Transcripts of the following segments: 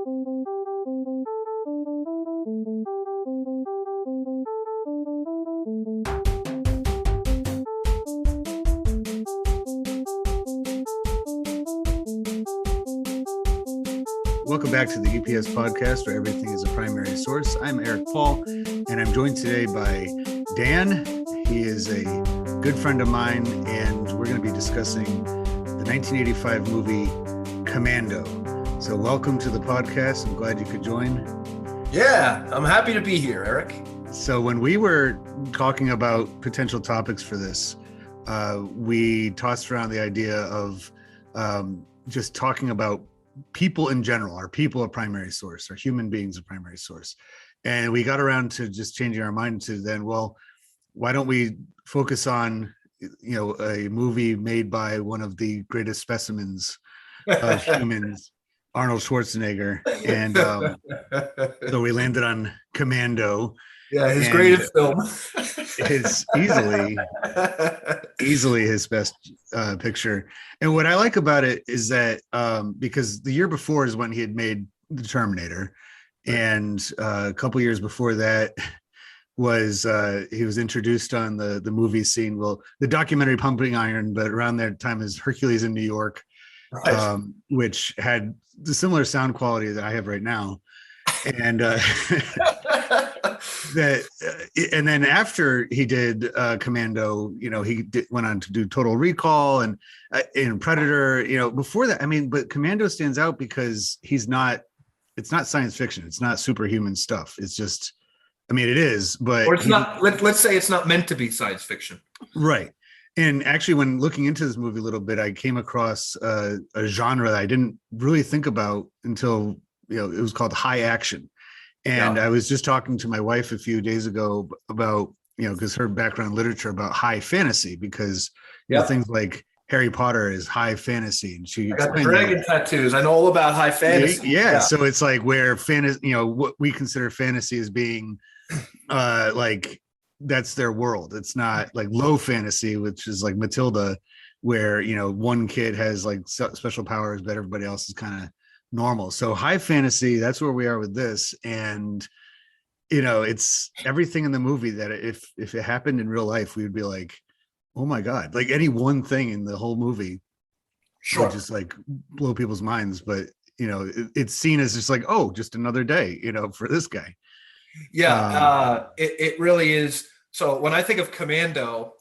Welcome back to the EPS podcast, where everything is a primary source. I'm Eric Paul, and I'm joined today by Dan. He is a good friend of mine, and we're going to be discussing the 1985 movie Commando. So welcome to the podcast. I'm glad you could join. Yeah, I'm happy to be here, Eric. So when we were talking about potential topics for this, we tossed around the idea of just talking about people in general. Are people a primary source? Are human beings a primary source? And we got around to just changing our mind to then, well, why don't we focus on, a movie made by one of the greatest specimens of humans, Arnold Schwarzenegger. And so we landed on Commando. Yeah, his greatest film. It's easily his best picture. And what I like about it is that because the year before is when he had made The Terminator, and a couple years before that was he was introduced on the movie scene. Well, the documentary Pumping Iron, but around that time is Hercules in New York, right. Which had the similar sound quality that I have right now. And and then after he did Commando, went on to do Total Recall and Predator. Before that, but Commando stands out because it's not science fiction. It's not superhuman stuff. It's just, it is, but or it's not. Let's say it's not meant to be science fiction, right? And actually, when looking into this movie a little bit, I came across a genre that I didn't really think about until it was called high action. And I was just talking to my wife a few days ago about, because her background in literature, about high fantasy, because things like Harry Potter is high fantasy. And she got the dragon tattoos. I know all about high fantasy. Yeah. So it's like where fantasy, what we consider fantasy as being like, that's their world. It's not like low fantasy, which is like Matilda, where, one kid has like special powers, but everybody else is kind of normal. So high fantasy, that's where we are with this. And it's everything in the movie that if it happened in real life, we would be like, oh my god, like any one thing in the whole movie would just like blow people's minds. But it's seen as just like, oh, just another day for this guy. It really is. So when I think of Commando,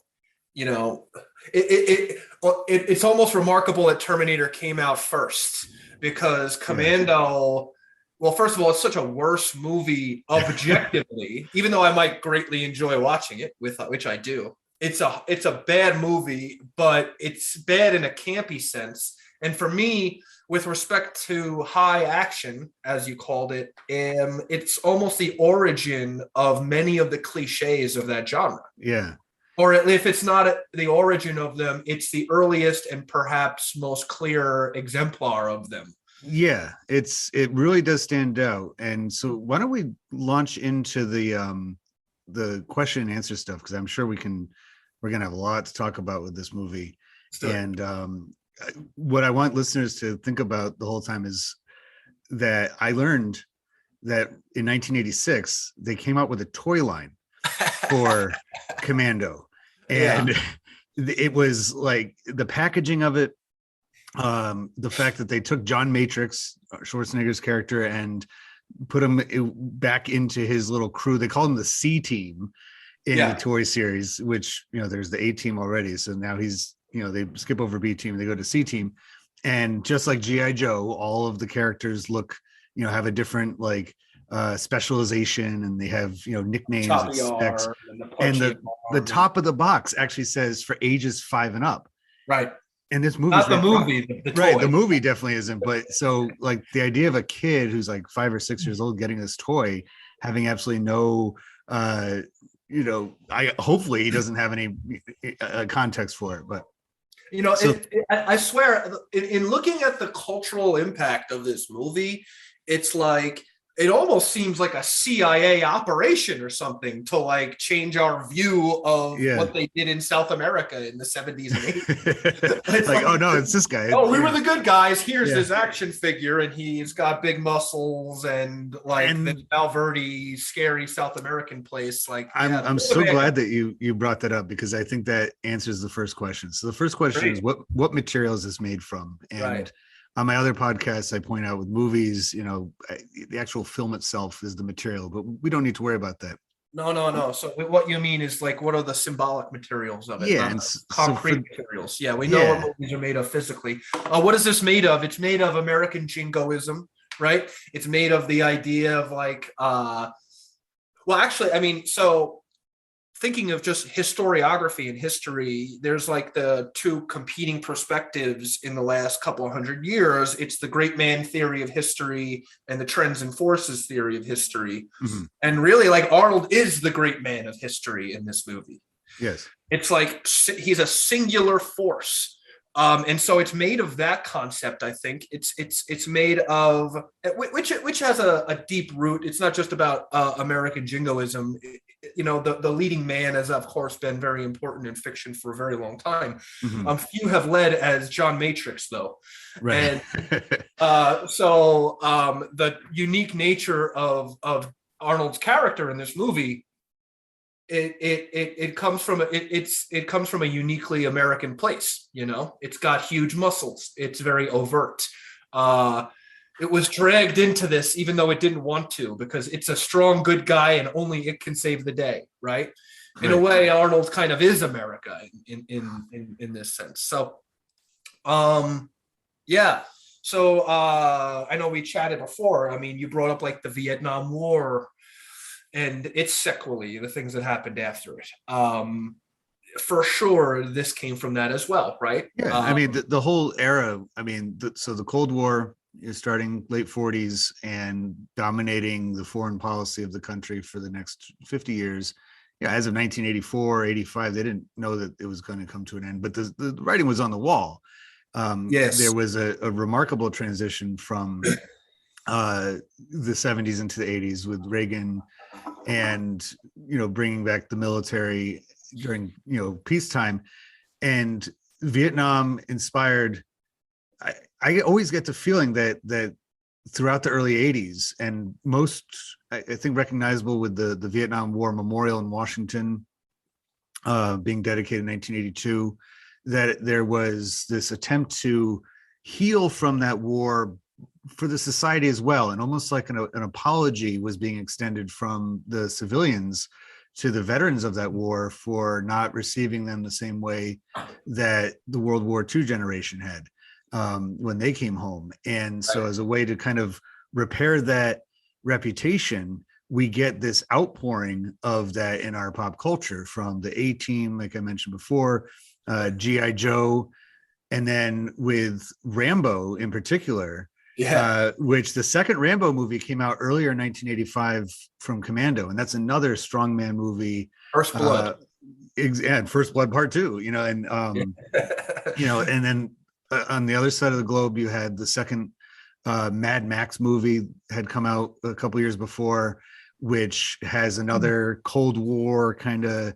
it's almost remarkable that Terminator came out first, because Commando, well, first of all, it's such a worse movie objectively, even though I might greatly enjoy watching it, which I do. It's a bad movie, but it's bad in a campy sense. And for me, with respect to high action, as you called it, it's almost the origin of many of the cliches of that genre. Yeah. Or if it's not the origin of them, it's the earliest and perhaps most clear exemplar of them. Yeah, it really does stand out. And so why don't we launch into the question and answer stuff, because I'm sure we're gonna have a lot to talk about with this movie. And what I want listeners to think about the whole time is that I learned that in 1986 they came out with a toy line for Commando, and it was like the packaging of it, the fact that they took John Matrix, Schwarzenegger's character, and put him back into his little crew. They called him the C Team in the toy series, which there's the A Team already, so now he's they skip over B Team, they go to C Team. And just like G.I. Joe, all of the characters look have a different like specialization, and they have nicknames and specs. And the top of the box actually says for ages 5 and up. Right. And this movie, not the movie, the toy. Right? The movie definitely isn't. But so like the idea of a kid who's like 5 or 6 years old getting this toy, having absolutely no, hopefully he doesn't have any context for it, but. I swear, in looking at the cultural impact of this movie, it's like it almost seems like a CIA operation or something to like change our view of Yeah. what they did in South America in the 70s and 80s. Like, oh no, it's this guy. Oh, we were the good guys. Here's Yeah. this action figure, and he's got big muscles and like And this Valverde, scary South American place. Like, yeah, I'm so glad that you brought that up, because I think that answers the first question. So the first question is what material is this made from? And right. on my other podcasts, I point out with movies, the actual film itself is the material, but we don't need to worry about that. No. So what you mean is like, what are the symbolic materials of it? Yeah, Not and concrete materials. Yeah, we know what movies are made of physically. What is this made of? It's made of American jingoism, right? It's made of the idea of like, well, actually, I mean, so thinking of just historiography and history, there's like the two competing perspectives in the last couple of 100 years. It's the great man theory of history and the trends and forces theory of history. Mm-hmm. And really, like, Arnold is the great man of history in this movie. Yes. It's like he's a singular force. And so it's made of that concept. I think it's made of which has a deep root. It's not just about American jingoism. The leading man has of course been very important in fiction for a very long time. Mm-hmm. Few have led as John Matrix though, right? And so the unique nature of Arnold's character in this movie. It comes from a uniquely American place. It's got huge muscles. It's very overt. It was dragged into this even though it didn't want to, because it's a strong good guy and only it can save the day, right? In a way, Arnold kind of is America in this sense. So yeah. So I know we chatted before. I mean, you brought up like the Vietnam War and its sequelae, the things that happened after it. For sure, this came from that as well, right? Yeah, I mean, the whole era, I mean, so the Cold War is starting late 40s and dominating the foreign policy of the country for the next 50 years. Yeah, as of 1984, 85, they didn't know that it was going to come to an end, but the writing was on the wall. Yes. There was a remarkable transition from the 70s into the 80s with Reagan and bringing back the military during peacetime, and Vietnam inspired. I always get the feeling that throughout the early 80s, and most I think recognizable with the Vietnam War Memorial in Washington being dedicated in 1982, that there was this attempt to heal from that war for the society as well, and almost like an apology was being extended from the civilians to the veterans of that war for not receiving them the same way that the World War II generation had when they came home. And so as a way to kind of repair that reputation, we get this outpouring of that in our pop culture, from the A-Team, like I mentioned before, G.I. Joe, and then with Rambo in particular, which the second Rambo movie came out earlier in 1985 from Commando, and that's another strongman movie. First Blood. And First Blood Part 2, and and then on the other side of the globe, you had the second Mad Max movie had come out a couple years before, which has another Cold War kind of,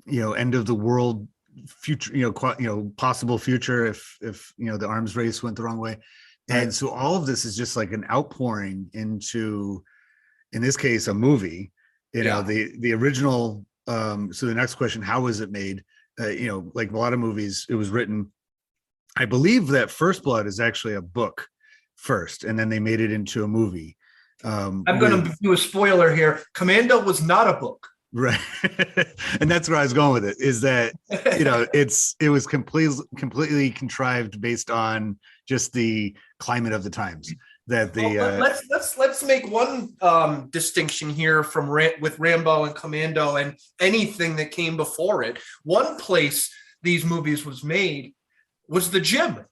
end of the world future, possible future if the arms race went the wrong way. And so all of this is just like an outpouring into, in this case, a movie, the original. So the next question, how was it made? Like a lot of movies, it was written. I believe that First Blood is actually a book first, and then they made it into a movie. I'm going to do a spoiler here. Commando was not a book. Right. And that's where I was going with it, is that, it was completely contrived based on just the climate of the times. That let's make one distinction here from with Rambo and Commando and anything that came before it. One place these movies was made was the gym.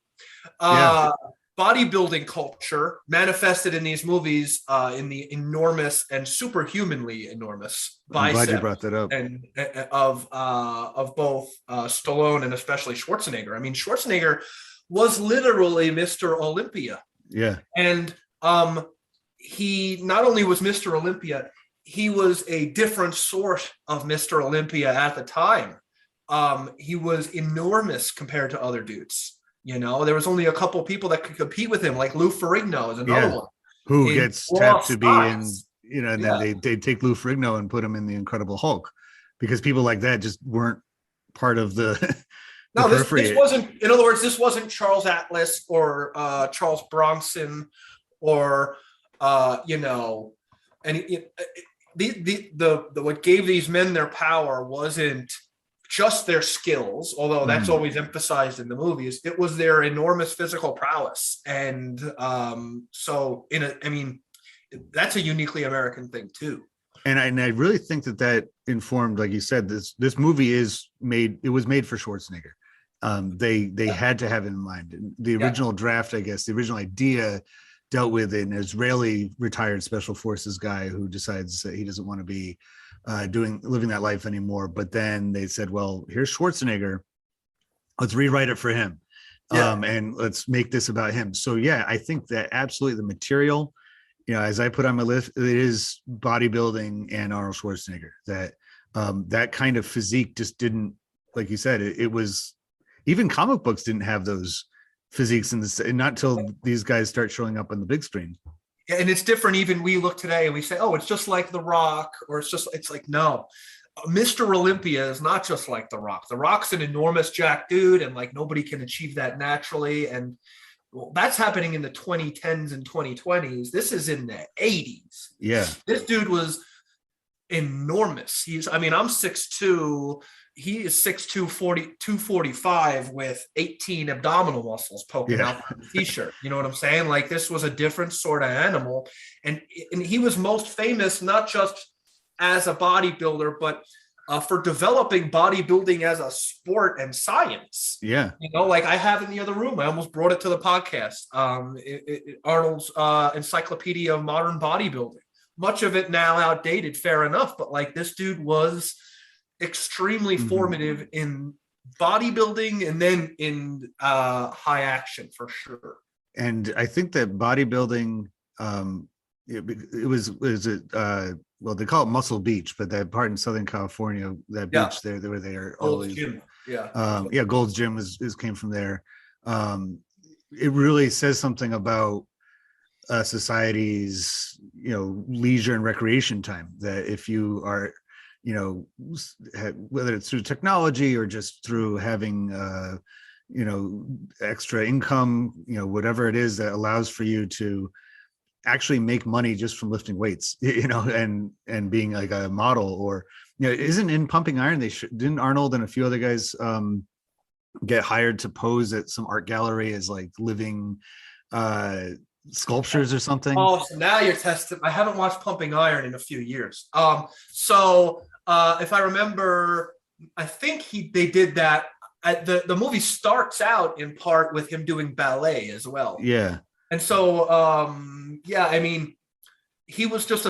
Bodybuilding culture manifested in these movies in the enormous and superhumanly enormous biceps. I'm glad you brought that up. And of both Stallone and especially Schwarzenegger. I mean, Schwarzenegger was literally Mr. Olympia. Yeah. And he not only was Mr. Olympia, he was a different sort of Mr. Olympia at the time. He was enormous compared to other dudes. You know, there was only a couple people that could compete with him, like Lou Ferrigno is another one. Who In gets raw tapped to be in, size. and Yeah. then they take Lou Ferrigno and put him in the Incredible Hulk, because people like that just weren't part of the the No, this periphery. wasn't. In other words, this wasn't Charles Atlas or Charles Bronson or you know, and the what gave these men their power wasn't just their skills, although that's always emphasized in the movies. It was their enormous physical prowess, and so I mean, that's a uniquely American thing too. And I really think that informed, like you said, this movie is made. It was made for Schwarzenegger. They had to have it in mind. The original draft, I guess, the original idea dealt with an Israeli retired special forces guy who decides that he doesn't want to be living that life anymore. But then they said, well, here's Schwarzenegger. Let's rewrite it for him. And let's make this about him. So yeah, I think that absolutely the material, as I put on my list, it is bodybuilding and Arnold Schwarzenegger. That kind of physique just didn't, like you said, it was, even comic books didn't have those physiques not until these guys start showing up on the big screen. Yeah, and it's different. Even we look today and we say, oh, it's just like The Rock, or it's like, no, Mr. Olympia is not just like The Rock. The Rock's an enormous jack dude, and like nobody can achieve that naturally. And well, that's happening in the 2010s and 2020s. This is in the 80s. Yeah. This dude was enormous. I'm 6'2". He is 6'2", 245 with 18 abdominal muscles poking out from the t-shirt. You know what I'm saying? Like, this was a different sort of animal. And he was most famous not just as a bodybuilder, but for developing bodybuilding as a sport and science. Yeah. Like I have in the other room, I almost brought it to the podcast. Arnold's Encyclopedia of Modern Bodybuilding. Much of it now outdated, fair enough. But like, this dude was extremely formative in bodybuilding and then in high action for sure. And I think that bodybuilding, it was well, they call it Muscle Beach, but that part in Southern California, that beach there where they are always, Gold's Gym came from there. It really says something about society's, leisure and recreation time, that if you are, whether it's through technology or just through having, extra income, whatever it is that allows for you to actually make money just from lifting weights, and being like a model, or, isn't in Pumping Iron, didn't Arnold and a few other guys get hired to pose at some art gallery as like living sculptures or something? Oh, so now you're testing. I haven't watched Pumping Iron in a few years. So if I remember, I think they did that. The movie starts out in part with him doing ballet as well. Yeah. And so, he was just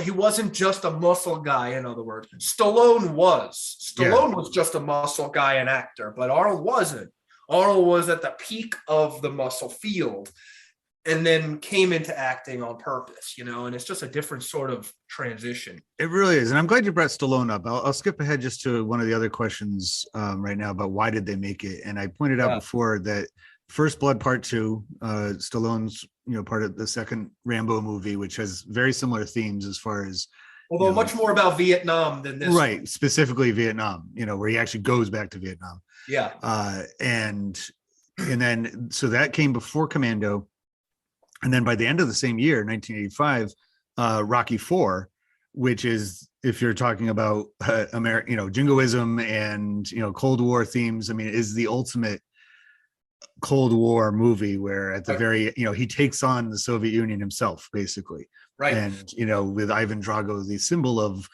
he wasn't just a muscle guy, in other words. Stallone was just a muscle guy and actor, but Arnold wasn't. Arnold was at the peak of the muscle field and then came into acting on purpose, and it's just a different sort of transition. It really is. And I'm glad you brought Stallone up. I'll skip ahead just to one of the other questions right now about why did they make it? And I pointed out before that First Blood Part 2, Stallone's, part of the second Rambo movie, which has very similar themes as far as, although much more about Vietnam than this. Right. One. Specifically Vietnam, where he actually goes back to Vietnam. Yeah. And then, so that came before Commando. And then by the end of the same year, 1985, Rocky IV, which is, if you're talking about jingoism and, Cold War themes, is the ultimate Cold War movie, where at the very, he takes on the Soviet Union himself, basically. Right. And, with Ivan Drago, the symbol of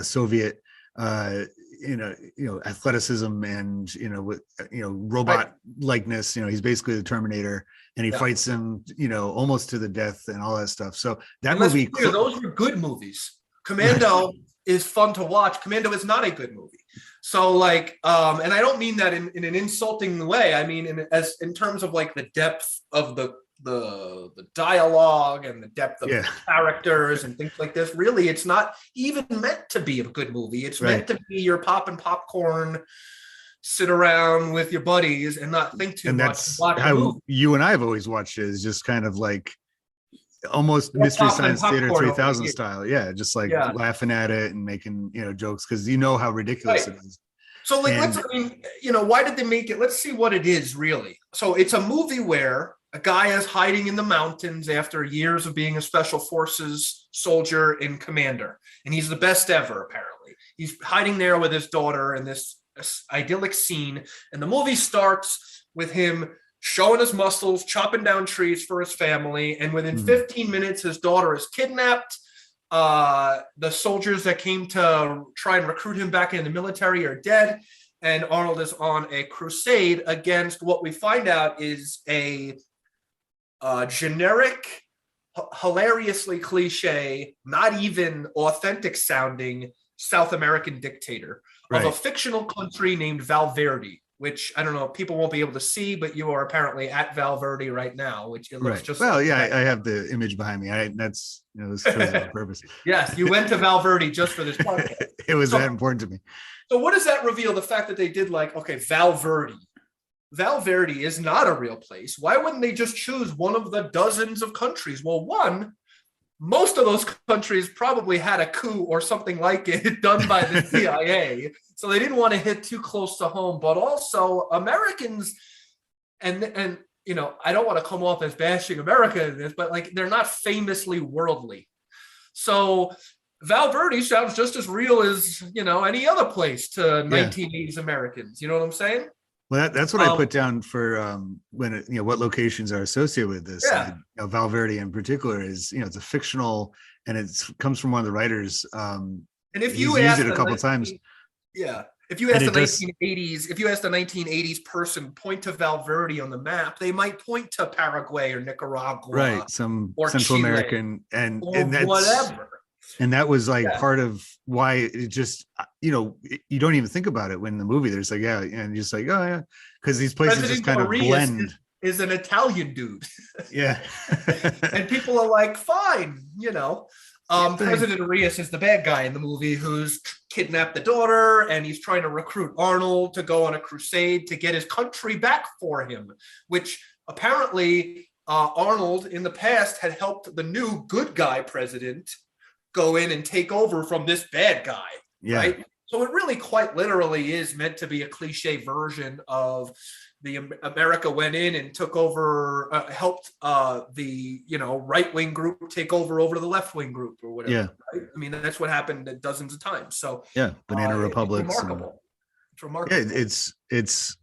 Soviet, athleticism and, robot likeness, he's basically the Terminator, and he fights him, almost to the death and all that stuff. So that movie, those were good movies. Commando is fun to watch. Commando is not a good movie. So like, and I don't mean that in an insulting way. I mean, in terms of like the depth of the the dialogue and the depth of Yeah, the characters and things like this. Really, it's not even meant to be a good movie. It's meant right. to be your popping popcorn, sit around with your buddies and not think too And much, that's watch a how movie. you and I have always watched it, is just kind of like almost We're Mystery popping Science Theater popcorn over 3000 here. style. Yeah, just like Yeah, laughing at it and making, jokes, because you know how ridiculous right. it is. So like let's And I mean, why did they make it? Let's see what it is really. So it's a movie where a guy is hiding in the mountains after years of being a special forces soldier and commander. And he's the best ever, apparently. He's hiding there with his daughter in this idyllic scene. And the movie starts with him showing his muscles, chopping down trees for his family. And within mhm, 15 minutes, his daughter is kidnapped. The soldiers that came to try and recruit him back in the military are dead, and Arnold is on a crusade against what we find out is a generic, hilariously cliche, not even authentic sounding South American dictator of a right. fictional country named Valverde, which I don't know, people won't be able to see, but you are apparently at Valverde right now, which it looks Right. just Well, like yeah, that. I have the image behind me. That's, this shows it on purpose. Yes, you went to Valverde just for this podcast. It was that So, important to me. so what does that reveal? The fact that they did like, okay, Valverde. Valverde is not a real place. Why wouldn't they just choose one of the dozens of countries? Well, one, most of those countries probably had a coup or something like it done by the CIA. So they didn't want to hit too close to home. But also Americans, and I don't want to come off as bashing America in this, but like they're not famously worldly. So Valverde sounds just as real as any other place to Yeah. 1980s Americans. You know what I'm saying? Well, that's what I put down for when what locations are associated with this. Yeah. Valverde in particular is, it's a fictional, and it comes from one of the writers. And if He's you used ask it a couple times, yeah, if you and ask the it does 1980s, if you ask the 1980s person point to Valverde on the map, they might point to Paraguay or Nicaragua right, some or Central Chile American, and or whatever. that was like Yeah. part of why it just, you don't even think about it when the movie there's like, yeah, and just like, oh yeah, because these places just President kind of Arias blend. is an Italian dude. Yeah. And people are like, fine. Same thing. President Arias is the bad guy in the movie who's kidnapped the daughter, and he's trying to recruit Arnold to go on a crusade to get his country back for him, which apparently Arnold in the past had helped the new good guy president go in and take over from this bad guy, Yeah. right? So it really quite literally is meant to be a cliche version of the America went in and took over, helped the right-wing group take over the left-wing group or whatever. Yeah. Right? I mean, that's what happened dozens of times. So Yeah. Banana it's republics. remarkable. It's remarkable. Yeah, it's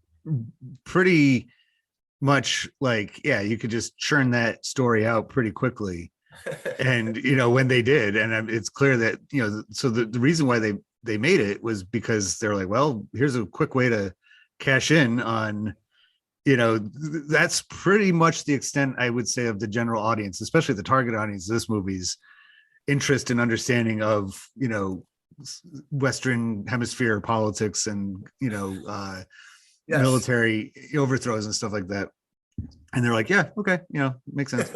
pretty much like, yeah, you could just churn that story out pretty quickly. And when they did, and it's clear that so the reason why they made it was because they're like, well, here's a quick way to cash in on, that's pretty much the extent, I would say, of the general audience, especially the target audience of this movie's interest and understanding of Western Hemisphere politics and Yes. military overthrows and stuff like that. And they're like, yeah, okay, makes sense.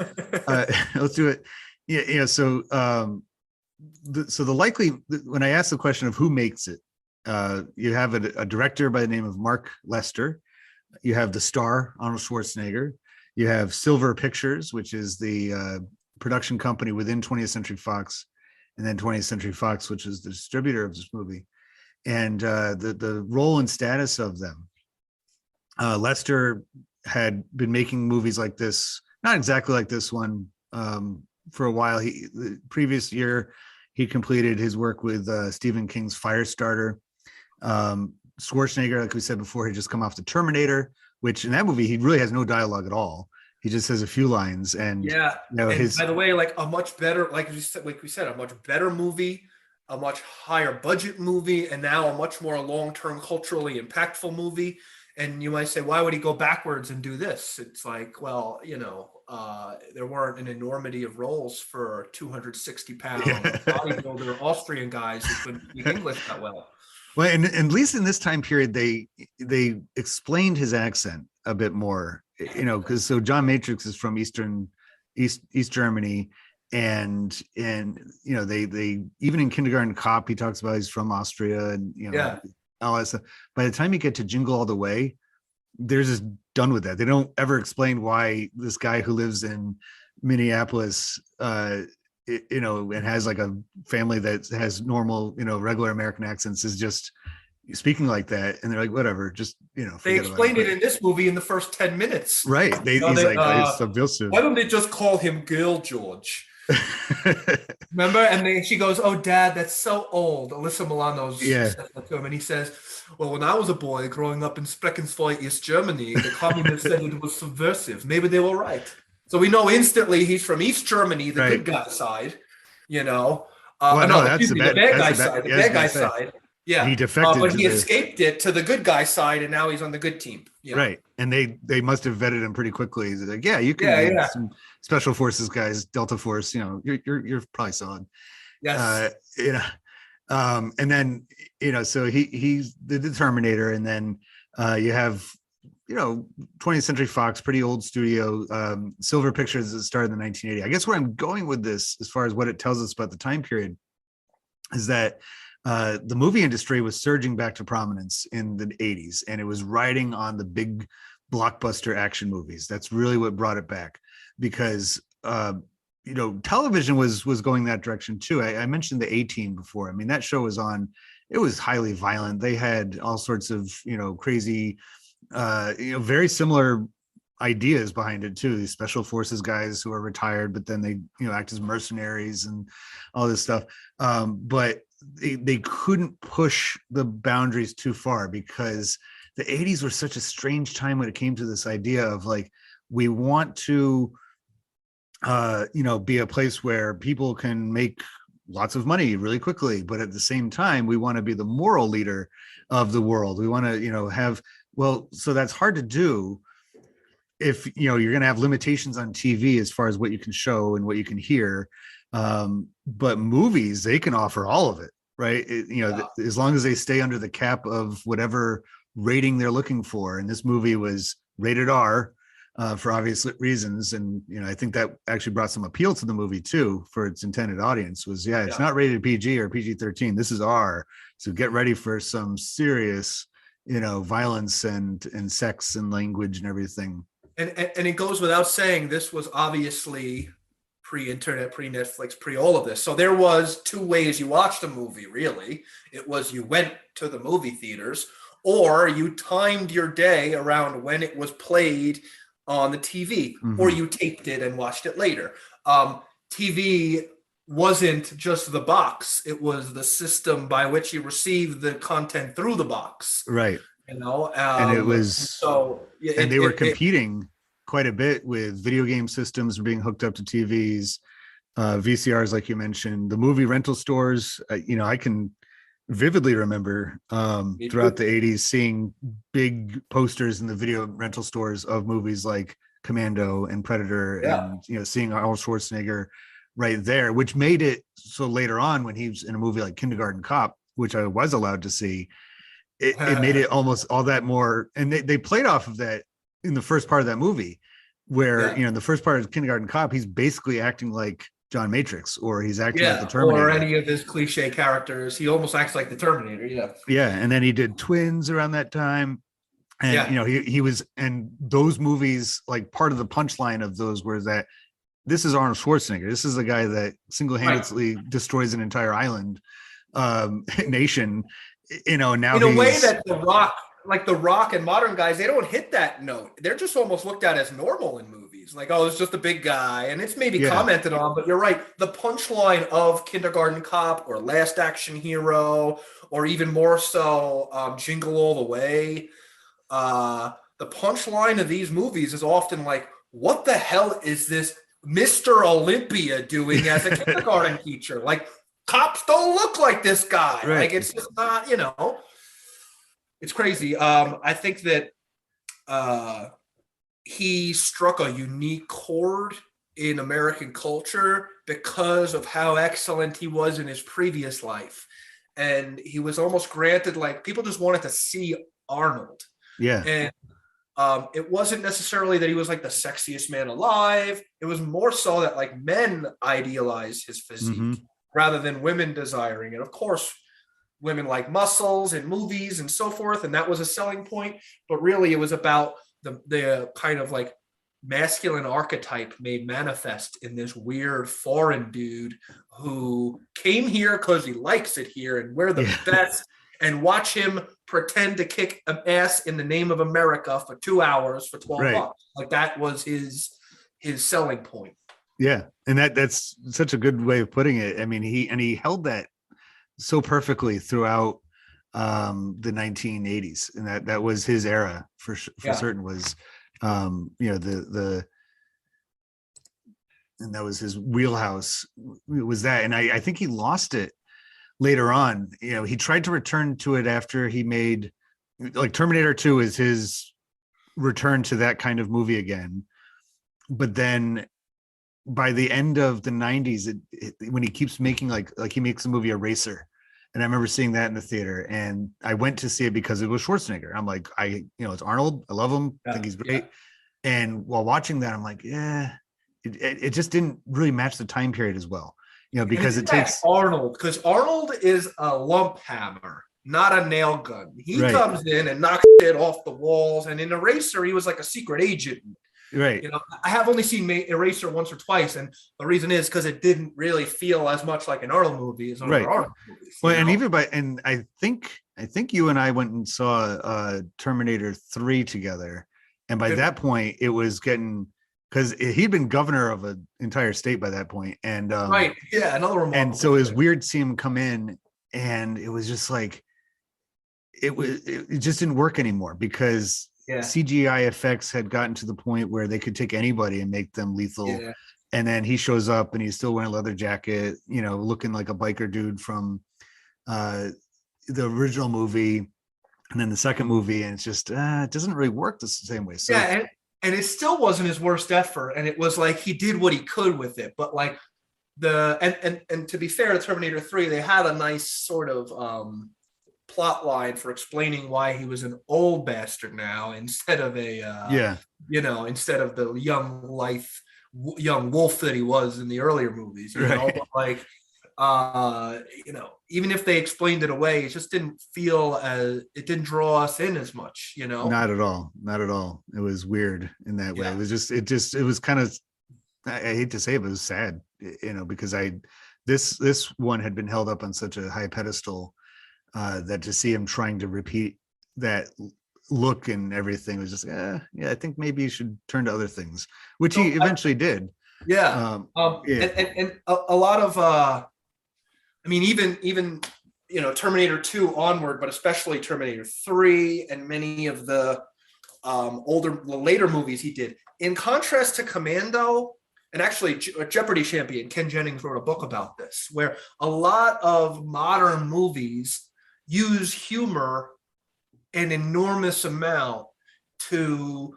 Let's do it. Yeah. So the likely, when I ask the question of who makes it, you have a director by the name of Mark Lester. You have the star, Arnold Schwarzenegger. You have Silver Pictures, which is the production company within 20th Century Fox, and then 20th Century Fox, which is the distributor of this movie. And the role and status of them. Lester had been making movies like this, not exactly like this one, for a while. The previous year, he completed his work with Stephen King's Firestarter. Schwarzenegger, like we said before, he just come off the Terminator, which in that movie he really has no dialogue at all. He just has a few lines, and Yeah. his. By the way, like a much better, like we said, a much better movie, a much higher budget movie, and now a much more long-term culturally impactful movie. And you might say, why would he go backwards and do this? It's like, well, there weren't an enormity of roles for 260-pound bodybuilder Austrian guys who couldn't speak English that well. Well, and at least in this time period, they explained his accent a bit more because so John Matrix is from East Germany, and they even in Kindergarten Cop he talks about he's from Austria, and Yeah. all that stuff. By the time you get to Jingle All the Way, they're just done with that. They don't ever explain why this guy who lives in Minneapolis, and has like a family that has normal, regular American accents is just speaking like that. And they're like, whatever, just, They forget about explained it in this movie in the first 10 minutes. Right. He's like, it's subversive. Why don't they just call him Girl George? Remember? And she goes, "Oh, Dad, that's so old." Alyssa Milano's says that to him, and he says, "Well, when I was a boy growing up in Spreckenfeld, East Germany, the communists said it was subversive. Maybe they were right." So we know instantly he's from East Germany, the good guy side. Well, no, that's the bad guy side. The bad guy side. Yeah, he defected, but he escaped it to the good guy side, and now he's on the good team. Yeah. Right, and they must have vetted him pretty quickly. He's like, yeah, you can be some special forces guys, Delta Force. You're probably solid. Yes. And then so he's the Terminator, and then you have 20th Century Fox, pretty old studio, Silver Pictures that started in the 1980s. I guess where I'm going with this, as far as what it tells us about the time period, is that the movie industry was surging back to prominence in the 80s, and it was riding on the big blockbuster action movies. That's really what brought it back, because television was going that direction too. I mentioned the A-Team before. I mean, that show was on. It was highly violent. They had all sorts of crazy, very similar ideas behind it too. These special forces guys who are retired, but then they act as mercenaries and all this stuff. But they couldn't push the boundaries too far, because the 80s were such a strange time when it came to this idea of like, we want to be a place where people can make lots of money really quickly, but at the same time we want to be the moral leader of the world. We want to so that's hard to do if you're going to have limitations on TV as far as what you can show and what you can hear. But movies, they can offer all of it, right? As long as they stay under the cap of whatever rating they're looking for. And this movie was rated R for obvious reasons. And, I think that actually brought some appeal to the movie too, for its intended audience it's not rated PG or PG-13. This is R. So get ready for some serious, violence and sex and language and everything. And it goes without saying, this was obviously pre-internet, pre-Netflix, pre-all of this. So there was two ways you watched a movie, really. It was you went to the movie theaters, or you timed your day around when it was played on the TV, or you taped it and watched it later. TV wasn't just the box. It was the system by which you received the content through the box. Right. And it was they were competing quite a bit with video game systems being hooked up to TVs, VCRs, like you mentioned, the movie rental stores. I can vividly remember throughout the 80s seeing big posters in the video rental stores of movies like Commando and Predator, and seeing Arnold Schwarzenegger right there, which made it so later on when he was in a movie like Kindergarten Cop, which I was allowed to see, it made it almost all that more. And they played off of that in the first part of that movie, where in the first part of Kindergarten Cop, he's basically acting like John Matrix, or he's acting like the Terminator, or any of his cliche characters. He almost acts like the Terminator. And then he did Twins around that time, and he was, and those movies, like, part of the punchline of those was that this is Arnold Schwarzenegger. This is the guy that single-handedly destroys an entire island nation. Now in a way that The Rock and modern guys, they don't hit that note. They're just almost looked at as normal in movies. Like, oh, it's just a big guy. And it's maybe commented on, but you're right. The punchline of Kindergarten Cop or Last Action Hero, or even more so Jingle All the Way, the punchline of these movies is often like, what the hell is this Mr. Olympia doing as a kindergarten teacher? Like, cops don't look like this guy. Right. Like, it's just not, it's crazy. I think that he struck a unique chord in American culture because of how excellent he was in his previous life. And he was almost granted, like, people just wanted to see Arnold. Yeah. And It wasn't necessarily that he was like the sexiest man alive. It was more so that like men idealized his Mm-hmm. physique rather than women desiring it. Of course, women like muscles and movies and so forth, and that was a selling point. But really, it was about the kind of like masculine archetype made manifest in this weird foreign dude who came here because he likes it here and we're the Yeah. best, and watch him pretend to kick an ass in the name of America for 2 hours for 12 Right. bucks. Like that was his selling point. Yeah. And that's such a good way of putting it. I mean, he held that so perfectly throughout the 1980s, and that was his era for Yeah. certain. Was the and that was his wheelhouse. It was that, and I think he lost it later on. He tried to return to it after he made, like, Terminator 2 is his return to that kind of movie again. But then by the end of the 90s, when he keeps making like he makes the movie Eraser, and I remember seeing that in the theater, and I went to see it because it was Schwarzenegger. I'm like, it's Arnold. I love him. I think he's great. Yeah. And while watching that, I'm like, yeah, it just didn't really match the time period as well. Because it takes Arnold, because Arnold is a lump hammer, not a nail gun. He comes in and knocks it off the walls. And in Eraser, he was like a secret agent. Right. I have only seen Eraser once or twice, and the reason is because it didn't really feel as much like an Arnold movie as other Arnold movies. Well, and I think you and I went and saw Terminator 3 together, and by that point, it was getting, because he'd been governor of an entire state by that point, and another remarkable. And so it was weird seeing him come in, and it was just like it just didn't work anymore because CGI effects had gotten to the point where they could take anybody and make them lethal. Yeah. And then he shows up and he's still wearing a leather jacket, looking like a biker dude from the original movie, and then the second movie, and it's just it doesn't really work the same way. So and it still wasn't his worst effort, and it was like he did what he could with it. But like and to be fair to Terminator 3, they had a nice sort of plot line for explaining why he was an old bastard now instead of instead of the young wolf that he was in the earlier movies, but like even if they explained it away, it just didn't feel as, it didn't draw us in as much, Not at all. It was weird in that way. It was kind of, I hate to say it, but it was sad, because this one had been held up on such a high pedestal that to see him trying to repeat that look and everything was just, I think maybe you should turn to other things, which he eventually did. And a lot of even Terminator 2 onward, but especially Terminator 3 and many of the later movies he did, in contrast to Commando. And actually, a Jeopardy champion, Ken Jennings, wrote a book about this, where a lot of modern movies use humor an enormous amount to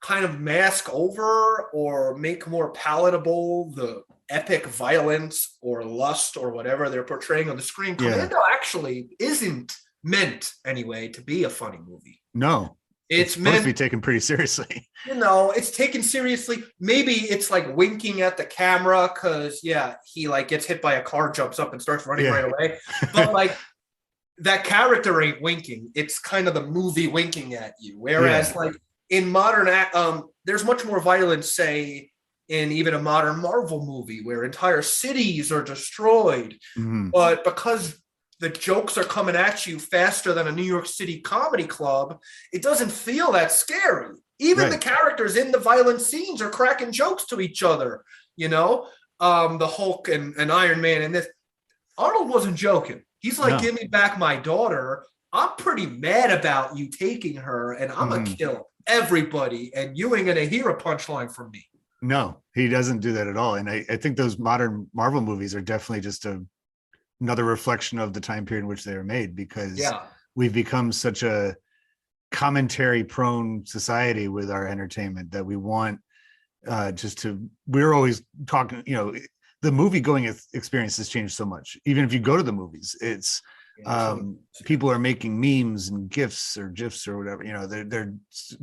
kind of mask over or make more palatable the epic violence or lust or whatever they're portraying on the screen. Commando actually isn't meant, anyway, to be a funny movie. No. It's meant to be taken pretty seriously. It's taken seriously. Maybe it's like winking at the camera because, he like gets hit by a car, jumps up and starts running right away. But like that character ain't winking. It's kind of the movie winking at you. Whereas like in modern, there's much more violence, say, in even a modern Marvel movie where entire cities are destroyed. Mm-hmm. But because the jokes are coming at you faster than a New York City comedy club, it doesn't feel that scary. Even the characters in the violent scenes are cracking jokes to each other. The Hulk and Iron Man and this. Arnold wasn't joking. He's like, give me back my daughter. I'm pretty mad about you taking her, and I'm going to kill everybody, and you ain't going to hear a punchline from me. No, he doesn't do that at all. And I think those modern Marvel movies are definitely just another reflection of the time period in which they were made, because we've become such a commentary prone society with our entertainment that we want we're always talking, the movie going experience has changed so much. Even if you go to the movies, it's Yeah, there's so many. People are making memes and gifs or gifs or whatever. They're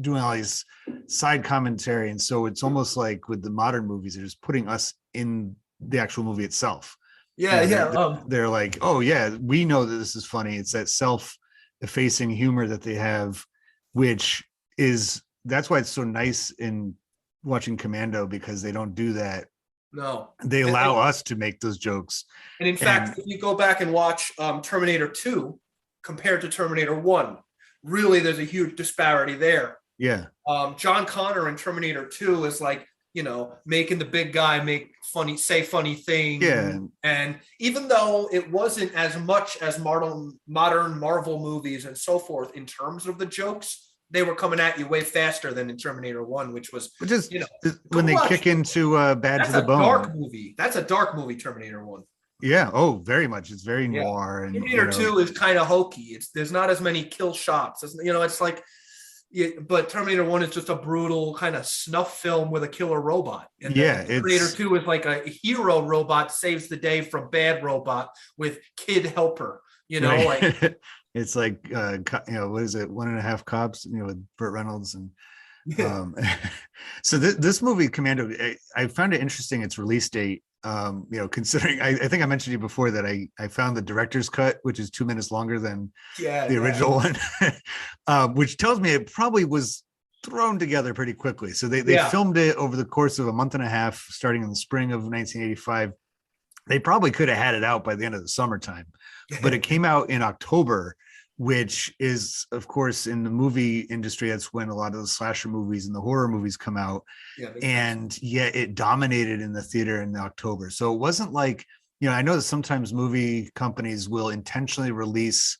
doing all these side commentary, and so it's almost like with the modern movies, they're just putting us in the actual movie itself. Yeah, yeah. They're like, oh yeah, we know that this is funny. It's that self-effacing humor that they have, which is that's why it's so nice in watching Commando, because they don't do that. No. They And, allow us to make those jokes. and in And fact, if you go back and watch Terminator 2 compared to Terminator 1, really there's a huge disparity there. yeah, John Connor in Terminator 2 is like, making the big guy say funny things. yeah, And even though it wasn't as much as modern Marvel movies and so forth in terms of the jokes, they were coming at you way faster than in Terminator 1, which was, which is go when they watch. kick into Bad That's to the a Bone. dark movie. That's a dark movie, Terminator 1. Yeah. Oh, very much. It's very Yeah. noir. And Terminator 2 is kind of hokey. There's not as many kill shots. It's like, but Terminator 1 is just a brutal kind of snuff film with a killer robot. And yeah, Terminator 2 is like a hero robot saves the day from bad robot with kid helper. right. Like It's like what is it? 1.5 Cops, with Burt Reynolds and so this movie Commando, I found it interesting, its release date. Considering I think I mentioned to you before that I found the director's cut, which is 2 minutes longer than the original one, which tells me it probably was thrown together pretty quickly. So they filmed it over the course of a month and a half, starting in the spring of 1985. They probably could have had it out by the end of the summertime, but it came out in October, which is, of course, in the movie industry, that's when a lot of the slasher movies and the horror movies come out. And yet it dominated in the theater in October. So it wasn't like, I know that sometimes movie companies will intentionally release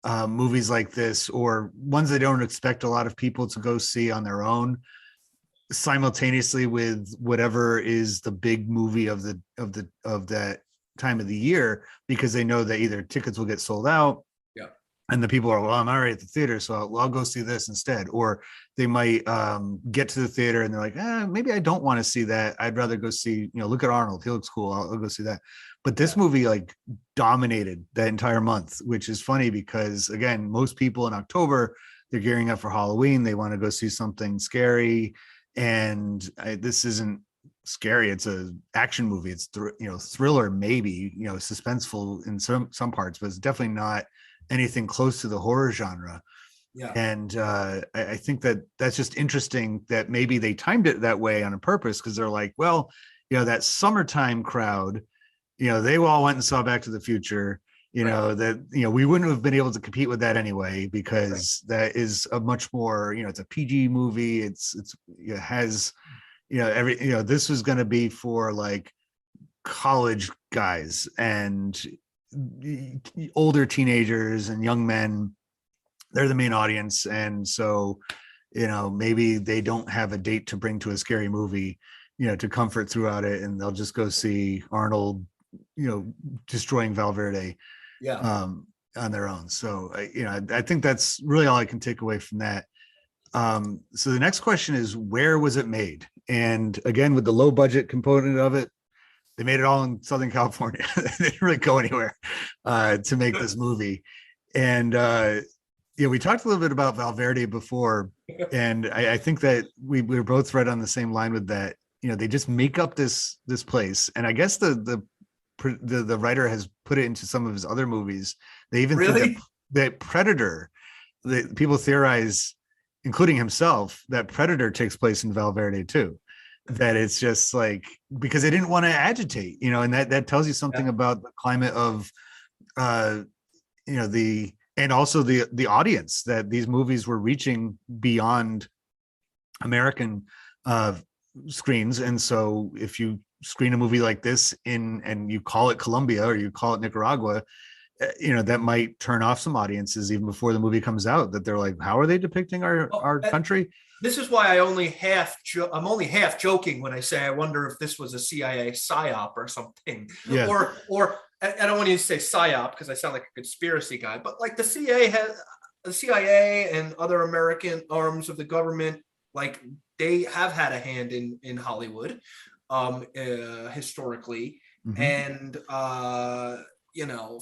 movies like this, or ones they don't expect a lot of people to go see on their own, simultaneously with whatever is the big movie of that time of the year, because they know that either tickets will get sold out, and the people are, well, I'm already at the theater, so I'll go see this instead. Or they might get to the theater and they're like, maybe I don't want to see that. I'd rather go see, look at Arnold. He looks cool. I'll go see that. But this movie like dominated that entire month, which is funny because, again, most people in October, they're gearing up for Halloween. They want to go see something scary. And this isn't scary. It's a action movie. It's thriller, maybe, suspenseful in some parts, but it's definitely not anything close to the horror genre. And I think that's just interesting that maybe they timed it that way on purpose, because they're like, well, that summertime crowd, they all went and saw Back to the Future, that we wouldn't have been able to compete with that anyway, because that is a much more, it's a PG movie. It has this was going to be for like college guys and older teenagers and young men. They're the main audience. And so maybe they don't have a date to bring to a scary movie to comfort throughout it, and they'll just go see Arnold destroying Valverde on their own. So I think that's really all I can take away from that. So the next question is, where was it made? And again, with the low budget component of it, they made it all in Southern California. They didn't really go anywhere to make this movie. And we talked a little bit about Valverde before, and I think that we were both right on the same line with that. They just make up this place, and I guess the writer has put it into some of his other movies. They even think that Predator, that people theorize, including himself, that Predator takes place in Valverde too. That it's just like, because they didn't want to agitate, and that tells you something about the climate of and also the audience, that these movies were reaching beyond American screens. And so if you screen a movie like this and you call it Colombia or you call it Nicaragua, that might turn off some audiences even before the movie comes out, that they're like, how are they depicting our country? This is why I'm only half joking when I say I wonder if this was a CIA psyop or something. Yeah. Or I don't want to say psyop because I sound like a conspiracy guy, but like the CIA and other American arms of the government, like they have had a hand in Hollywood historically. Mm-hmm. And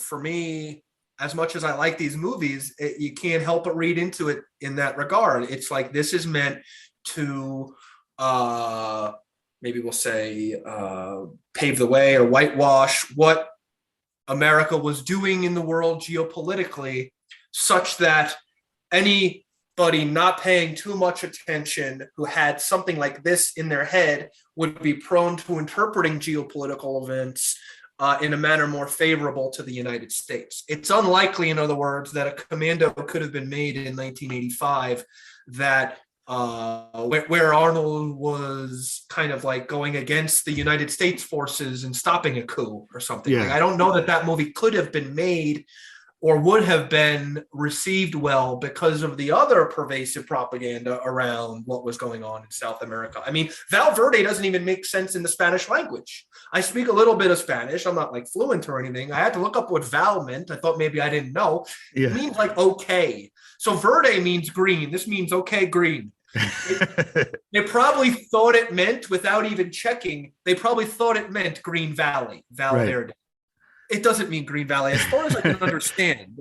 for me, as much as I like these movies, you can't help but read into it in that regard. It's like this is meant to uh, maybe we'll say pave the way or whitewash what America was doing in the world geopolitically, such that anybody not paying too much attention who had something like this in their head would be prone to interpreting geopolitical events in a manner more favorable to the United States. It's unlikely, in other words, that a Commando could have been made in 1985 that where Arnold was kind of like going against the United States forces and stopping a coup or something. Yeah. Like, I don't know that that movie could have been made or would have been received well because of the other pervasive propaganda around what was going on in South America. I mean, Val Verde doesn't even make sense in the Spanish language. I speak a little bit of Spanish. I'm not like fluent or anything. I had to look up what Val meant. I thought maybe I didn't know. It means like okay. So Verde means green. This means okay, green. They probably thought it meant, without even checking, they probably thought it meant Green Valley, Val Verde. It doesn't mean Green Valley, as far as I can understand.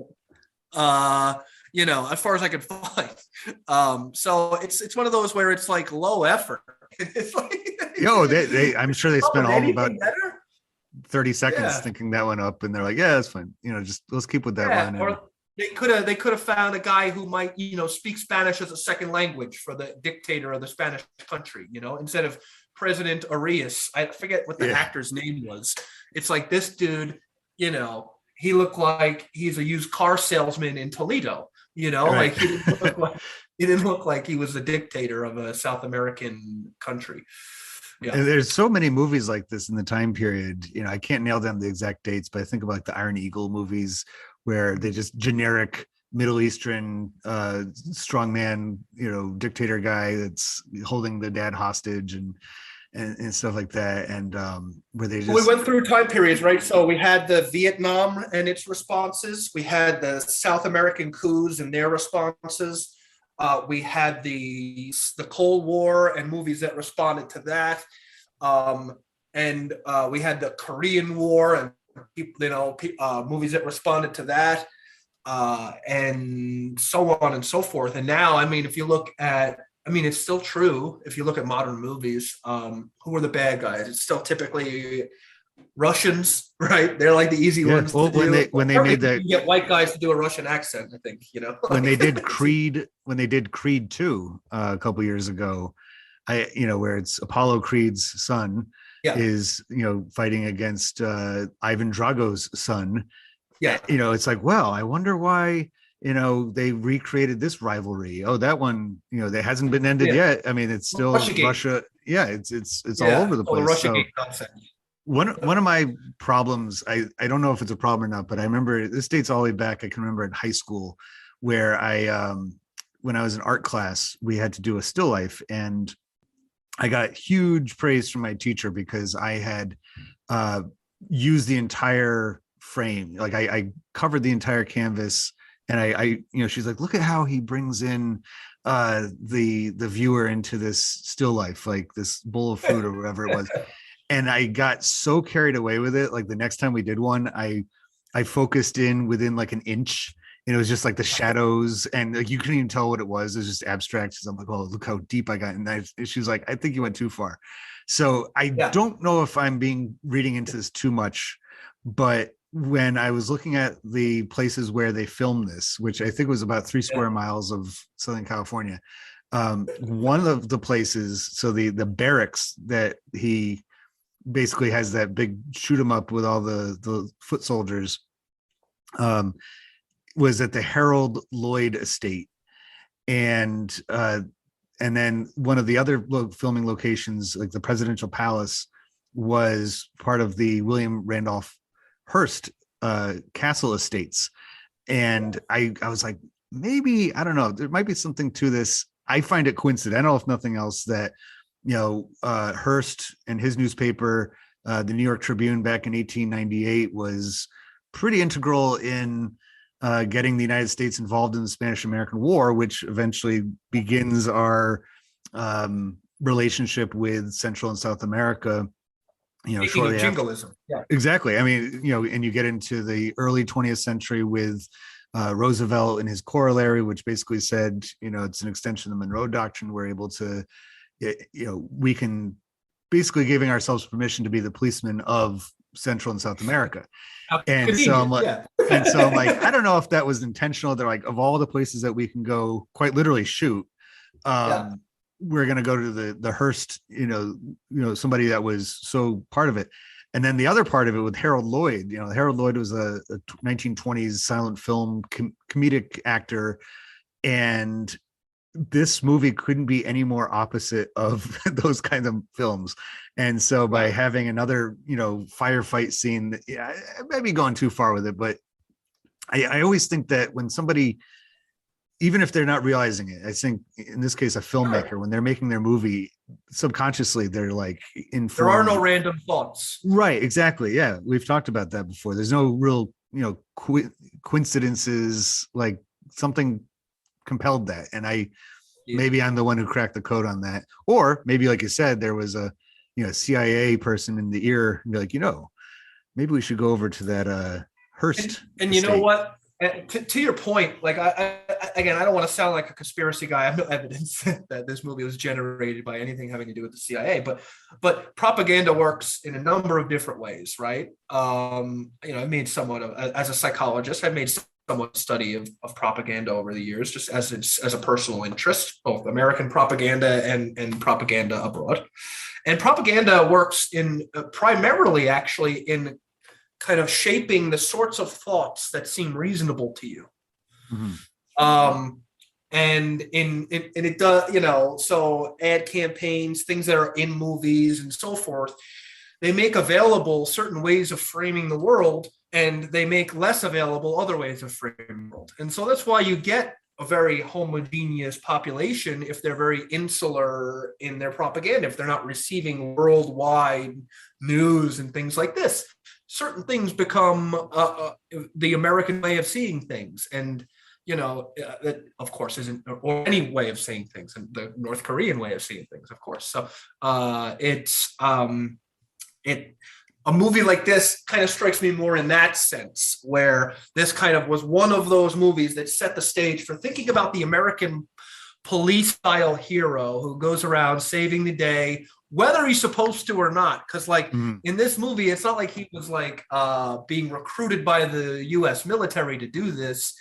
As far as I can find. So it's one of those where it's like low effort. It's like, I'm sure they spent all about better? 30 seconds thinking that one up, and they're like, yeah, that's fine. Just let's keep with that one. Or they could have found a guy who might, speak Spanish as a second language for the dictator of the Spanish country, instead of President Arias. I forget what the actor's name was. It's like this dude, he looked like he's a used car salesman in Toledo, like he didn't look like he was a dictator of a South American country. Yeah. And there's so many movies like this in the time period. I can't nail down the exact dates, but I think about like the Iron Eagle movies, where they just generic Middle Eastern strongman, dictator guy that's holding the dad hostage and stuff like that. And where they just... We went through time periods, right? So we had the Vietnam and its responses. We had the South American coups and their responses. We had the Cold War and movies that responded to that. And we had the Korean War and movies that responded to that, and so on and so forth. And now, if you look at, it's still true. If you look at modern movies, who are the bad guys? It's still typically Russians, right? They're like the easy ones. Well, when they made that, you get white guys to do a Russian accent, I think. When they did Creed 2 a couple years ago, where it's Apollo Creed's son. Is fighting against Ivan Drago's son. It's like, well, I wonder why they recreated this rivalry. Oh, that one, that hasn't been ended yet. It's still Russia. Yeah, it's all over the place. The Russia Gate concept. One of my problems, I don't know if it's a problem or not, but I remember, this dates all the way back. I can remember in high school where I when I was in art class, we had to do a still life, and I got huge praise from my teacher because I had used the entire frame. Like I covered the entire canvas, and I she's like, look at how he brings in the viewer into this still life, like this bowl of food or whatever it was. And I got so carried away with it. Like the next time we did one, I focused in within like an inch. And it was just like the shadows, and like you couldn't even tell what it was. It was just abstract. So I'm like, oh, look how deep I got. And she's like, I think you went too far. So I don't know if I'm reading into this too much, but when I was looking at the places where they filmed this, which I think was about 3 square miles of Southern California, one of the places, so the barracks that he basically has that big shoot 'em up with all the foot soldiers, was at the Harold Lloyd Estate, and then one of the other filming locations, like the Presidential Palace, was part of the William Randolph Hearst Castle Estates. And I was like, maybe, I don't know, there might be something to this. I find it coincidental, if nothing else, that Hearst and his newspaper, the New York Tribune, back in 1898, was pretty integral in getting the United States involved in the Spanish-American War, which eventually begins our relationship with Central and South America Speaking of shortly after. jingoism, yeah, Exactly. I mean, and you get into the early 20th century with Roosevelt and his corollary, which basically said, it's an extension of the Monroe Doctrine. We're able to, we can basically giving ourselves permission to be the policemen of Central and South America. how And so I'm convenient, like, yeah. I don't know if that was intentional. They're like, of all the places that we can go, quite literally shoot, Yeah. we're going to go to the Hearst, somebody that was so part of it. And then the other part of it with Harold Lloyd, Harold Lloyd was a 1920s silent film comedic actor. And this movie couldn't be any more opposite of those kinds of films. And so by having another, firefight scene, yeah, I might be going too far with it, but I always think that when somebody, even if they're not realizing it, I think in this case, a filmmaker, when they're making their movie, subconsciously, they're like informed. There are no random thoughts. Right. Exactly. Yeah. We've talked about that before. There's no real, coincidences, like something compelled that. And maybe I'm the one who cracked the code on that. Or maybe, like you said, there was a, CIA person in the ear and be like, maybe we should go over to that Hearst. And you know what? To your point, like I don't want to sound like a conspiracy guy. I have no evidence that this movie was generated by anything having to do with the CIA, but propaganda works in a number of different ways, right? I made somewhat of, as a psychologist, I made somewhat study of propaganda over the years, just as a personal interest, both American propaganda and propaganda abroad. And propaganda works in primarily actually in kind of shaping the sorts of thoughts that seem reasonable to you. Mm-hmm. And it does, so ad campaigns, things that are in movies and so forth, they make available certain ways of framing the world, and they make less available other ways of framing the world. And so that's why you get a very homogeneous population if they're very insular in their propaganda, if they're not receiving worldwide news and things like this. Certain things become the American way of seeing things, and that of course isn't, or any way of seeing things, and the North Korean way of seeing things, of course. So a movie like this kind of strikes me more in that sense, where this kind of was one of those movies that set the stage for thinking about the American police style hero who goes around saving the day, whether he's supposed to or not. Because in this movie, it's not like he was being recruited by the US military to do this,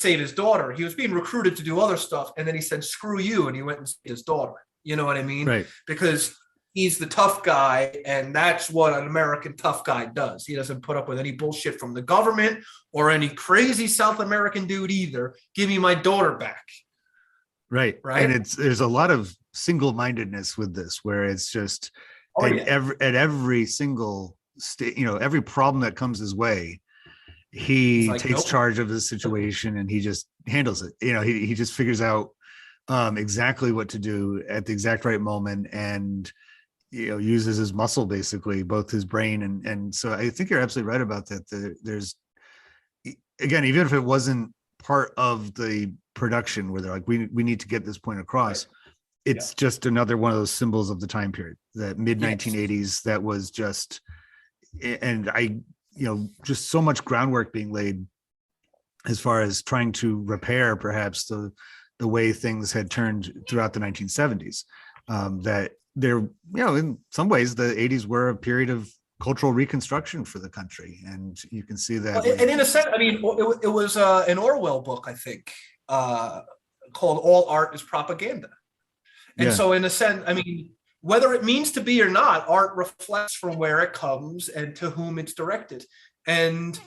save his daughter. He was being recruited to do other stuff, and then he said, screw you, and he went and saved his daughter. You know what I mean? Right. Because he's the tough guy, and that's what an American tough guy does. He doesn't put up with any bullshit from the government or any crazy South American dude either. Give me my daughter back. Right. And there's a lot of single-mindedness with this, where it's just at every single every problem that comes his way, he takes charge of the situation and he just handles it. He just figures out exactly what to do at the exact right moment, and uses his muscle, basically both his brain and so I think you're absolutely right about that. There's, again, even if it wasn't part of the production where they're like, we need to get this point across, it's just another one of those symbols of the time period, that mid 1980s, that was just, and just so much groundwork being laid as far as trying to repair perhaps the way things had turned throughout the 1970s, that there, in some ways the 80s were a period of cultural reconstruction for the country, and you can see that. And in a sense, I mean, it was an Orwell book, I think, called "All Art is Propaganda," and so in a sense, I mean, whether it means to be or not, art reflects from where it comes and to whom it's directed, and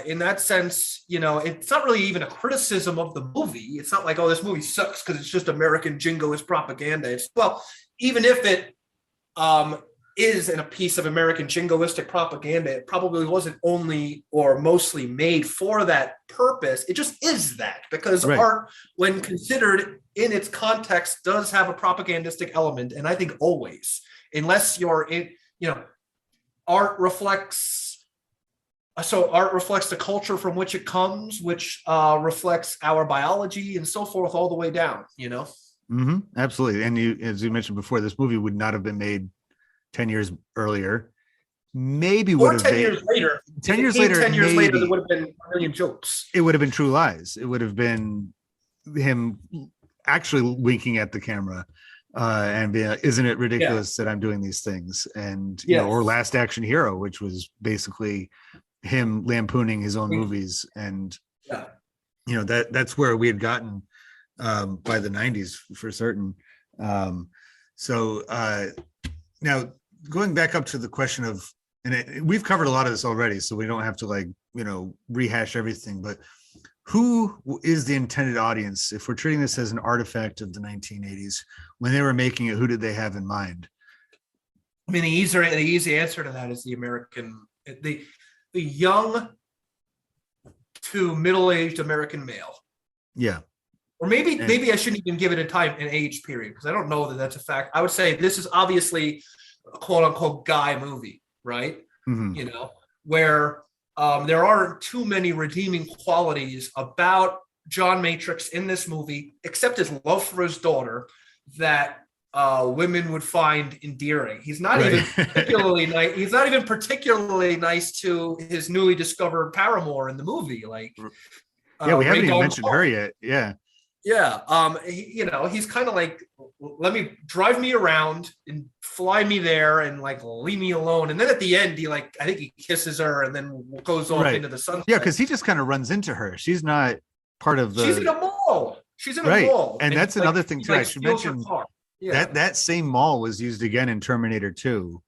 in that sense, it's not really even a criticism of the movie. It's not like, oh, this movie sucks because it's just American jingoist propaganda. It's, well, even if it is in a piece of American jingoistic propaganda, it probably wasn't only or mostly made for that purpose. It just is that, because art, when considered in its context, does have a propagandistic element. And I think always, unless you're in, art reflects the culture from which it comes, which reflects our biology and so forth, all the way down, Absolutely. And as you mentioned before, this movie would not have been made 10 years earlier, maybe would Or have 10 been years later. 10 If it years came later, 10 years later, there maybe would have been a million jokes. it would have been True Lies. It would have been him actually winking at the camera and being like, isn't it Yeah. ridiculous that I'm doing these things? And, or Yes. Last Action Hero, which was basically him lampooning his own movies. And, Yeah. that's where we had gotten by the 90s for certain. So now going back up to the question of, and we've covered a lot of this already, so we don't have to rehash everything, but who is the intended audience? If we're treating this as an artifact of the 1980s, when they were making it, who did they have in mind? I mean, the easy answer to that is the young to middle-aged American male. Yeah. Or maybe I shouldn't even give it an age period, because I don't know that that's a fact. I would say this is obviously a quote unquote guy movie, right? Mm-hmm. Where there aren't too many redeeming qualities about John Matrix in this movie, except his love for his daughter, that women would find endearing. He's not even particularly nice. He's not even particularly nice to his newly discovered paramour in the movie. We haven't even mentioned her yet. Yeah. Yeah. He's kind of like, let me drive me around and fly me there and leave me alone. And then at the end, I think he kisses her and then goes off into the sunset. Yeah, because he just kind of runs into her. She's not part of the. She's in a mall. And that's another thing too. I should mention that same mall was used again in Terminator 2.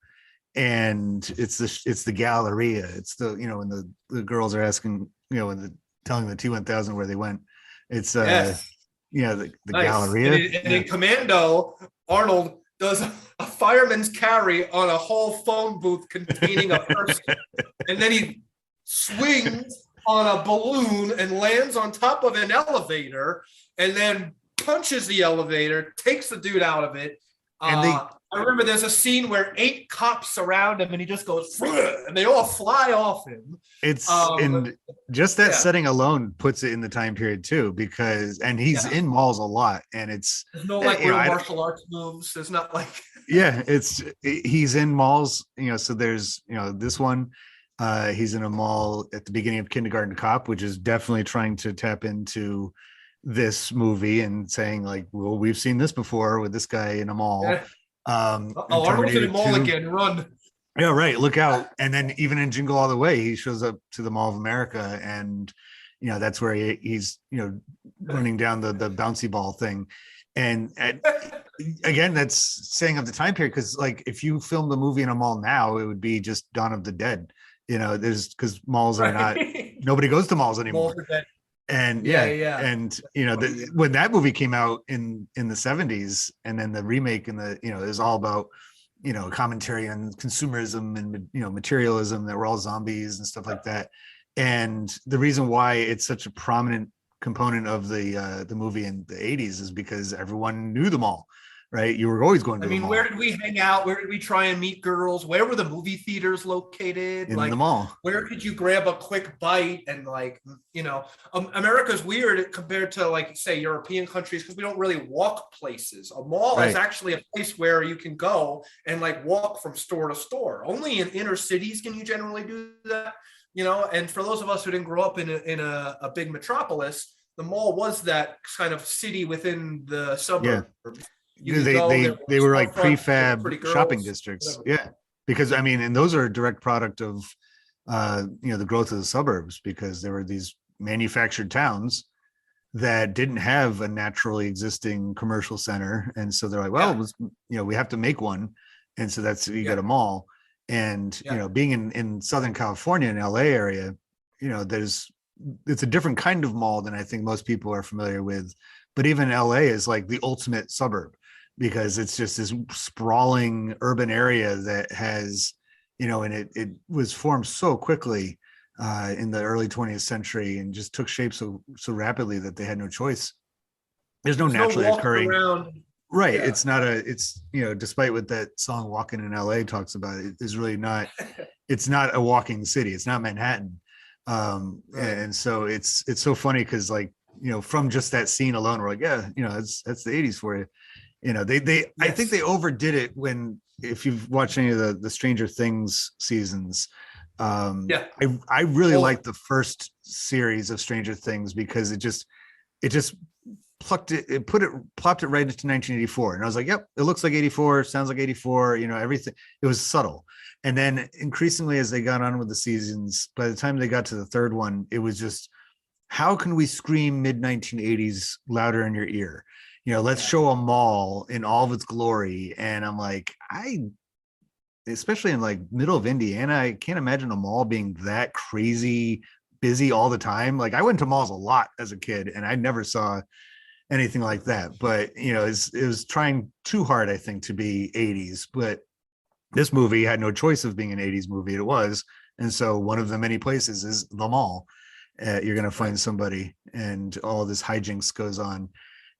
And it's the Galleria. It's the, when the girls are asking, telling the T-1000 where they went. It's the nice. Galleria. And in Commando, Arnold does a fireman's carry on a whole phone booth containing a person. And then he swings on a balloon and lands on top of an elevator and then punches the elevator, takes the dude out of it. I remember there's a scene where 8 cops surround him and he just goes, and they all fly off him. It's and just that setting alone puts it in the time period too, because he's in malls a lot, and there's no real martial arts moves. There's not he's in malls, so there's this one. He's in a mall at the beginning of Kindergarten Cop, which is definitely trying to tap into this movie and saying well, we've seen this before with this guy in a mall. Yeah. Arnold's in the mall again. Run. Yeah, right. Look out. And then even in Jingle All the Way, he shows up to the Mall of America, and that's where he's running down the bouncy ball thing. And again, that's saying of the time period, because if you filmed the movie in a mall now, it would be just Dawn of the Dead. There's because malls are not. Nobody goes to malls anymore. Malls are dead. And and when that movie came out in the 70s, and then the remake it was all about commentary on consumerism and materialism, that we're all zombies and stuff like that. And the reason why it's such a prominent component of the movie in the 80s is because everyone knew them all. Right, you were always going to the mall. Where did we hang out? Where did we try and meet girls? Where were the movie theaters located? In the mall. Where could you grab a quick bite? And America's weird compared to say European countries, because we don't really walk places. A mall is actually a place where you can go and walk from store to store. Only in inner cities can you generally do that. And for those of us who didn't grow up in a big metropolis, the mall was that kind of city within the suburb. Yeah. They were prefab shopping districts. Whatever. Yeah, because and those are a direct product of the growth of the suburbs, because there were these manufactured towns that didn't have a naturally existing commercial center, and so they're we have to make one, and so that's you got a mall. And being in Southern California and LA area, it's a different kind of mall than I think most people are familiar with. But even LA is the ultimate suburb, because it's just this sprawling urban area that has, and it was formed so quickly in the early 20th century, and just took shape so rapidly that they had no choice. There's no naturally occurring. Right. Yeah. It's despite what that song Walking in LA talks about, it is really not, it's not a walking city. It's not Manhattan. And so it's so funny, because from just that scene alone, we're that's the 80s for you. I think Yes. they overdid it when, if you've watched any of the Stranger Things seasons, Yeah. I really Well, liked the first series of Stranger Things because it just plopped it right into 1984, and I was like, yep, it looks like 84, sounds like 84, everything. It was subtle. And then increasingly as they got on with the seasons, by the time they got to the third one, it was just, how can we scream mid 1980s louder in your ear? Let's yeah. show a mall in all of its glory. And I'm like, especially in like middle of Indiana, I can't imagine a mall being that crazy busy all the time. Like, I went to malls a lot as a kid and I never saw anything like that. But it was trying too hard, I think, to be 80s. But this movie had no choice of being an 80s movie. It was. And so one of the many places is the mall. You're going to Right. find somebody, and all this hijinks goes on.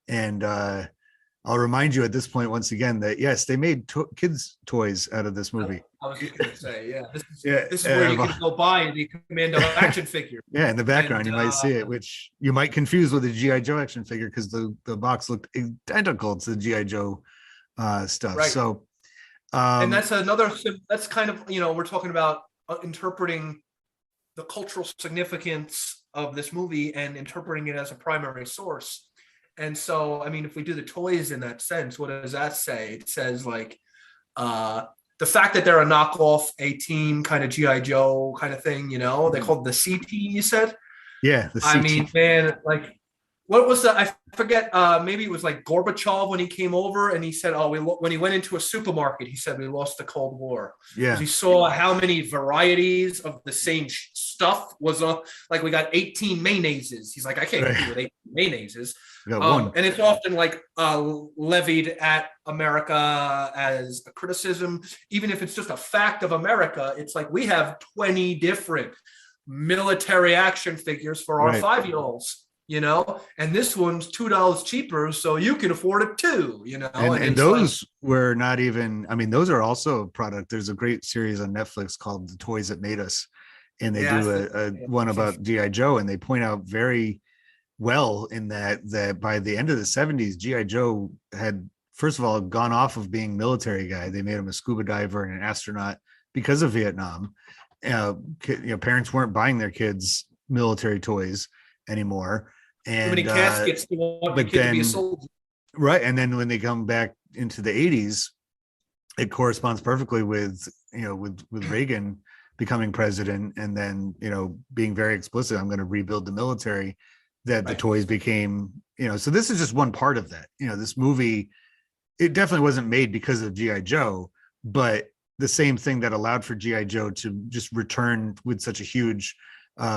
And I'll remind you at this point once again that yes, they made kids toys out of this movie. I was just gonna say, yeah, Yeah, this is where you can go buy the Commando action figure. yeah. In the background, And you might see it, which you might confuse with a GI Joe action figure because the box looked identical to the GI Joe stuff. right. So, And um, that's kind of, we're talking about interpreting the cultural significance of this movie and interpreting it as a primary source. And so, I mean, if we do the toys in that sense, what does that say? It says like uh, the fact that they're a knockoff 18 kind of GI Joe kind of thing, they called the CP. You said, yeah, the I CT. mean, man, like what was that? I forget. Maybe it was like Gorbachev when he came over and he said, "Oh, when he went into a supermarket, he said we lost the Cold War because Yeah, he saw how many varieties of the same stuff was on. Like we got 18 mayonnaises. He's like, I can't right. compete with 18 mayonnaises. We got one. And it's often like levied at America as a criticism, even if it's just a fact of America. It's like we have 20 different military action figures for our Right. 5-year-olds, and this one's $2 cheaper, so you can afford it too, and and and it's like, those were not even, I mean, those are also a product. There's a great series on Netflix called The Toys That Made Us, and they yeah, do a one about GI Joe, and they point out very well in that by the end of the 70s, GI Joe had, first of all, gone off of being military guy. They made him a scuba diver and an astronaut because of Vietnam. Parents weren't buying their kids military toys anymore. too many And caskets to want your but kid to be a then soldier. right, and then when they come back into the 80s, it corresponds perfectly with with Reagan becoming president, and then being very explicit, I'm going to rebuild the military, that the Right. toys became, so this is just one part of that. This movie, it definitely wasn't made because of GI Joe, but the same thing that allowed for GI Joe to just return with such a huge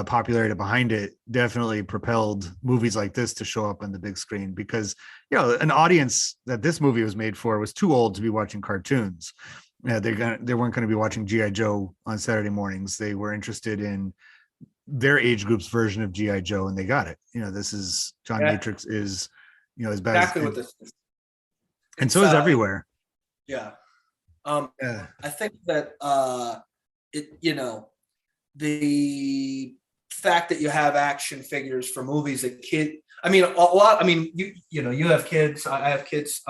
popularity behind it definitely propelled movies like this to show up on the big screen, because an audience that this movie was made for was too old to be watching cartoons. They weren't going to be watching GI Joe on Saturday mornings. They were interested in their age group's version of GI Joe, and they got it. This is John Yeah, Matrix is as bad as, exactly what this is. and so It's is Everywhere. yeah. Yeah. I think that it the fact that you have action figures for movies that you have kids, I have kids.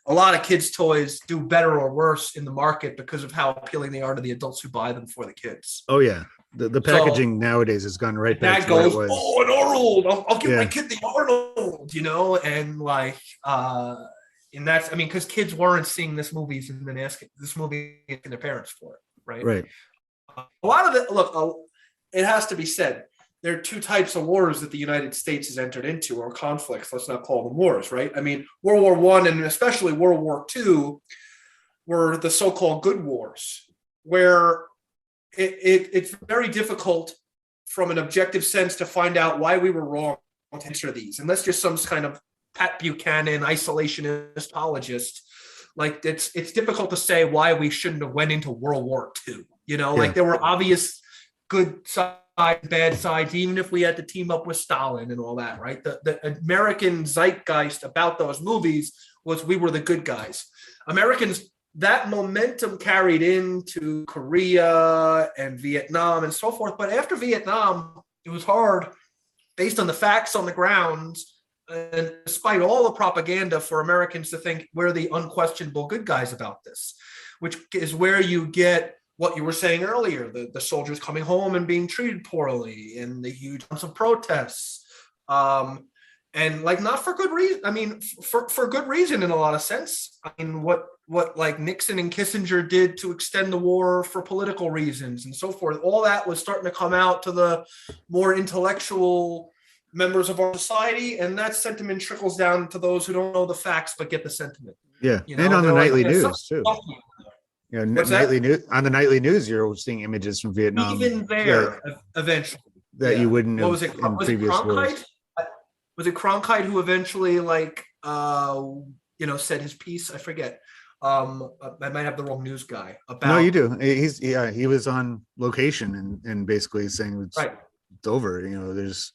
A lot of kids toys do better or worse in the market because of how appealing they are to the adults who buy them for the kids. Oh yeah. The So packaging nowadays has gone right back dad to what it goes, was. "Oh, an Arnold! I'll give my Yeah. kid the Arnold," and like, and that's, I mean, because kids weren't seeing this movies and then asking their parents for it, right? Right. A lot of it, look, it has to be said, there are two types of wars that the United States has entered into, or conflicts. Let's not call them wars, right? I mean, World War One and especially World War II were the so-called good wars, where it's very difficult from an objective sense to find out why we were wrong to enter these, unless you're some kind of Pat Buchanan isolationist apologist. Like it's difficult to say why we shouldn't have went into World War II. Yeah. Like there were obvious good sides, bad sides, even if we had to team up with Stalin and all that, right? The American zeitgeist about those movies was we were the good guys. Americans, that momentum carried into Korea and Vietnam and so forth. But after Vietnam, it was hard based on the facts on the ground. and despite all the propaganda for Americans to think we're the unquestionable good guys about this, which is where you get what you were saying earlier, the soldiers coming home and being treated poorly and the huge amounts of protests. And like not for good reason. I mean, for good reason in a lot of sense. I mean, what like Nixon and Kissinger did to extend the war for political reasons and so forth, all that was starting to come out to the more intellectual members of our society, and that sentiment trickles down to those who don't know the facts but get the sentiment. Yeah, and on the nightly news too. Yeah, nightly news, on the nightly news, you're seeing images from Vietnam. Even there, eventually, that you wouldn't have was it, in was previous it wars. Was it Cronkite who eventually, like, said his piece? I forget. I might have the wrong news guy. About No, you do. He was on location and basically saying it's over. There's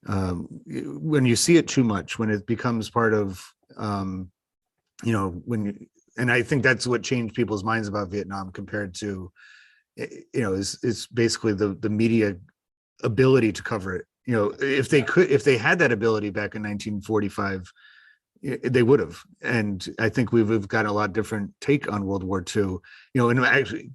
when you see it too much, when it becomes part of and I think that's what changed people's minds about Vietnam compared to is basically the media ability to cover it. If they had that ability back in 1945, they would have. And I think we've got a lot different take on World War II. And actually,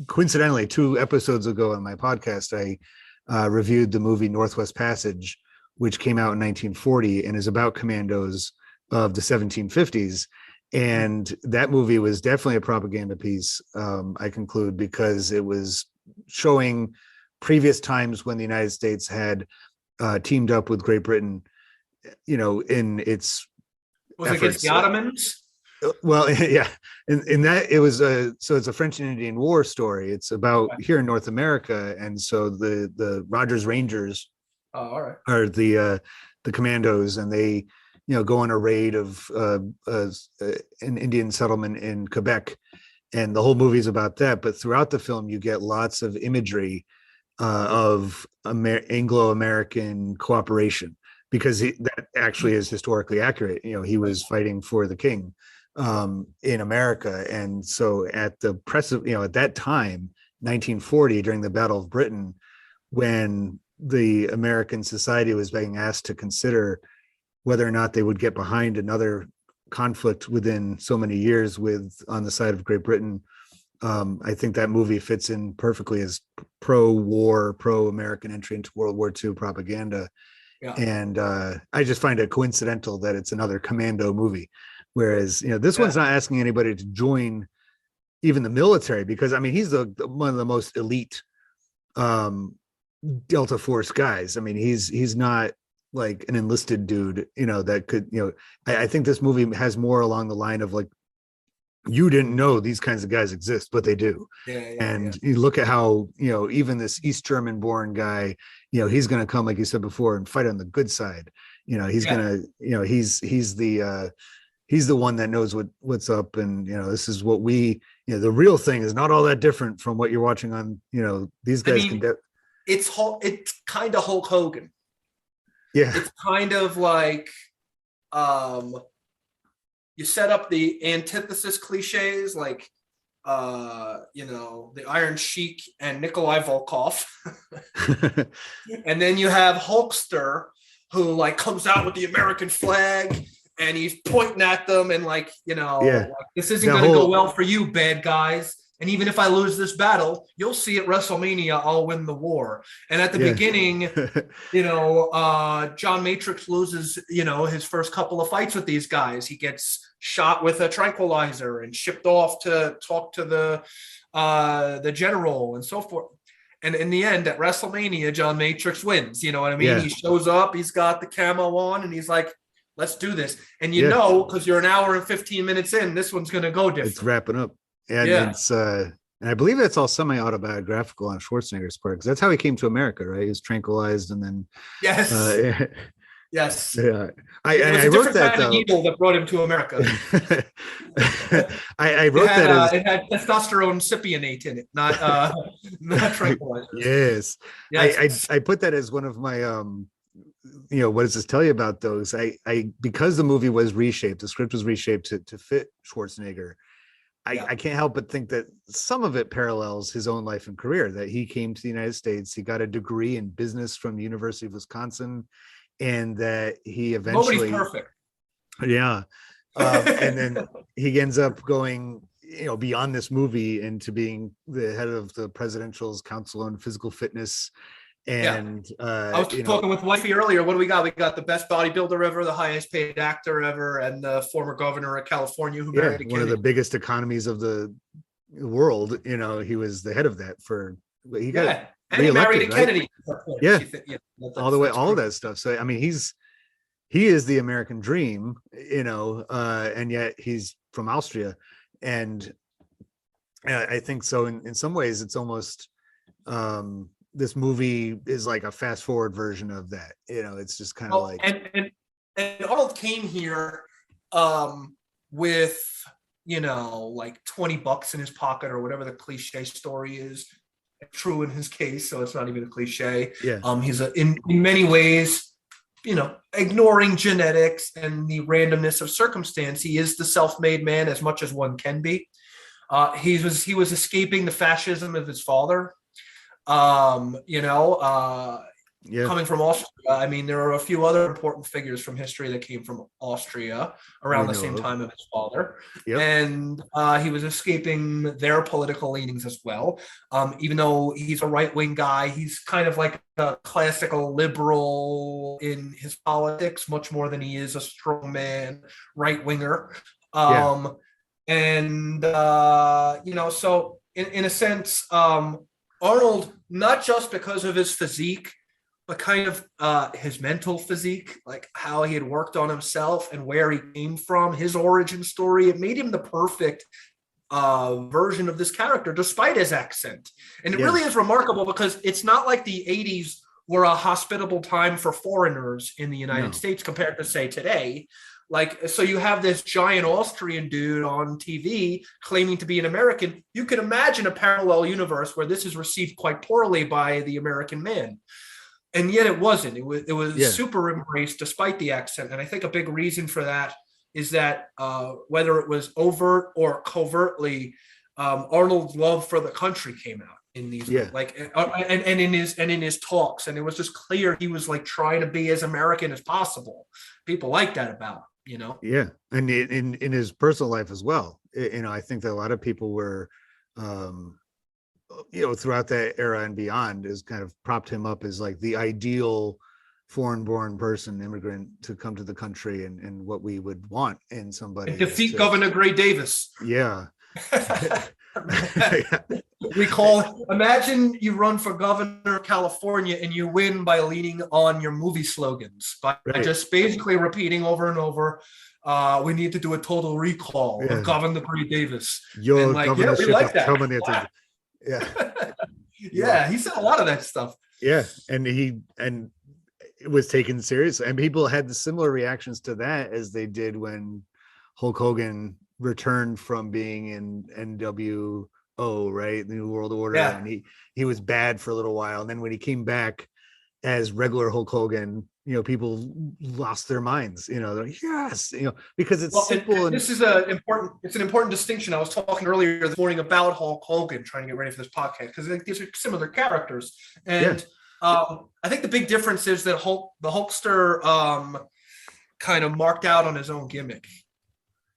coincidentally, 2 episodes ago on my podcast, I reviewed the movie Northwest Passage, which came out in 1940 and is about commandos of the 1750s. And that movie was definitely a propaganda piece, I conclude, because it was showing previous times when the United States had teamed up with Great Britain, in its was it against the Ottomans? Well, yeah, in that it was so it's a French and Indian War story. It's about here in North America, and so the Rogers Rangers are the commandos, and they go on a raid of an Indian settlement in Quebec, and the whole movie is about that. But throughout the film, you get lots of imagery of Anglo-American cooperation, because that actually is historically accurate. He was fighting for the king in America, and so at the press of at that time, 1940, during the Battle of Britain, when the American society was being asked to consider whether or not they would get behind another conflict within so many years on the side of Great Britain. I think that movie fits in perfectly as pro-war, pro-American entry into World War II propaganda. Yeah. And I just find it coincidental that it's another Commando movie, whereas this one's not asking anybody to join even the military, because he's one of the most elite Delta Force guys. He's not like an enlisted dude, that could, I think this movie has more along the line of like, you didn't know these kinds of guys exist, but they do. You look at how, even this East German born guy, he's going to come, like you said before, and fight on the good side. He's going to, he's the one that knows what's up. And, this is what the real thing is not all that different from what you're watching on, these guys it's kind of Hulk Hogan. Yeah. It's kind of like, you set up the antithesis cliches like, the Iron Sheik and Nikolai Volkov. And then you have Hulkster, who like comes out with the American flag and he's pointing at them and like, like, this isn't going to go well for you, bad guys. And even if I lose this battle, you'll see at WrestleMania, I'll win the war. And at the beginning, John Matrix loses, his first couple of fights with these guys. He gets shot with a tranquilizer and shipped off to talk to the general and so forth. And in the end, at WrestleMania, John Matrix wins. You know what I mean? Yeah. He shows up, he's got the camo on, and he's like, let's do this. And because you're an hour and 15 minutes in, this one's going to go different. It's wrapping up. And it's and I believe that's all semi-autobiographical on Schwarzenegger's part, because that's how he came to America, right? He was tranquilized and then yes. I wrote that kind of needle that brought him to America. I wrote that it had testosterone cypionate in it, not tranquilizers. Yes. I put that as one of my what does this tell you about those? Because the movie was reshaped, the script was reshaped to fit Schwarzenegger. I can't help but think that some of it parallels his own life and career, that he came to the United States, he got a degree in business from the University of Wisconsin, and that he Nobody's eventually, perfect. yeah, and then he ends up going, beyond this movie into being the head of the Presidential's Council on Physical Fitness. Yeah. And I was talking with wifey earlier. What do we got? We got the best bodybuilder ever, the highest paid actor ever, and the former governor of California who married a one of the Kennedy. biggest economies of the world. He was the head of that he got And he married a reelected, right? Kennedy. Yeah, All the way, all of that stuff. So I mean, he is the American dream, and yet he's from Austria. And I think so in some ways it's almost, this movie is like a fast forward version of that. It's just kind of like, and Arnold came here with like $20 in his pocket or whatever the cliche story is. True in his case, so it's not even a cliche. yeah, He's in many ways, ignoring genetics and the randomness of circumstance, he is the self-made man as much as one can be. He was escaping the fascism of his father. Coming from Austria. I mean, there are a few other important figures from history that came from Austria around the same time of his father. Yep. And he was escaping their political leanings as well. Even though he's a right-wing guy, he's kind of like a classical liberal in his politics, much more than he is a strongman right-winger. So in a sense, Arnold, not just because of his physique, but kind of his mental physique, like how he had worked on himself and where he came from, his origin story, it made him the perfect version of this character, despite his accent. And it really is remarkable because it's not like the 80s were a hospitable time for foreigners in the United States compared to, say, today. Like, so you have this giant Austrian dude on TV claiming to be an American. You can imagine a parallel universe where this is received quite poorly by the American man. And yet it wasn't. It was super embraced despite the accent. And I think a big reason for that is that whether it was overt or covertly, Arnold's love for the country came out in these and in his talks. And it was just clear he was like trying to be as American as possible. People like that about him. Yeah, and in his personal life as well. I think that a lot of people were, throughout that era and beyond, is kind of propped him up as like the ideal foreign-born person, immigrant, to come to the country and what we would want in somebody. And defeat Governor Gray Davis. Yeah. Imagine you run for governor of California and you win by leaning on your movie slogans, by just basically repeating over and over, we need to do a total recall of Governor Gray Davis. Your governorship we like is terminated. He said a lot of that stuff. Yeah, and it was taken seriously, and people had the similar reactions to that as they did when Hulk Hogan returned from being in NWO, right, the New World Order, and he was bad for a little while, and then when he came back as regular Hulk Hogan, people lost their minds. They're like, yes, because it's simple. And this is an important distinction. I was talking earlier this morning about Hulk Hogan, trying to get ready for this podcast, because I think these are similar characters. And I think the big difference is that the Hulkster kind of marked out on his own gimmick.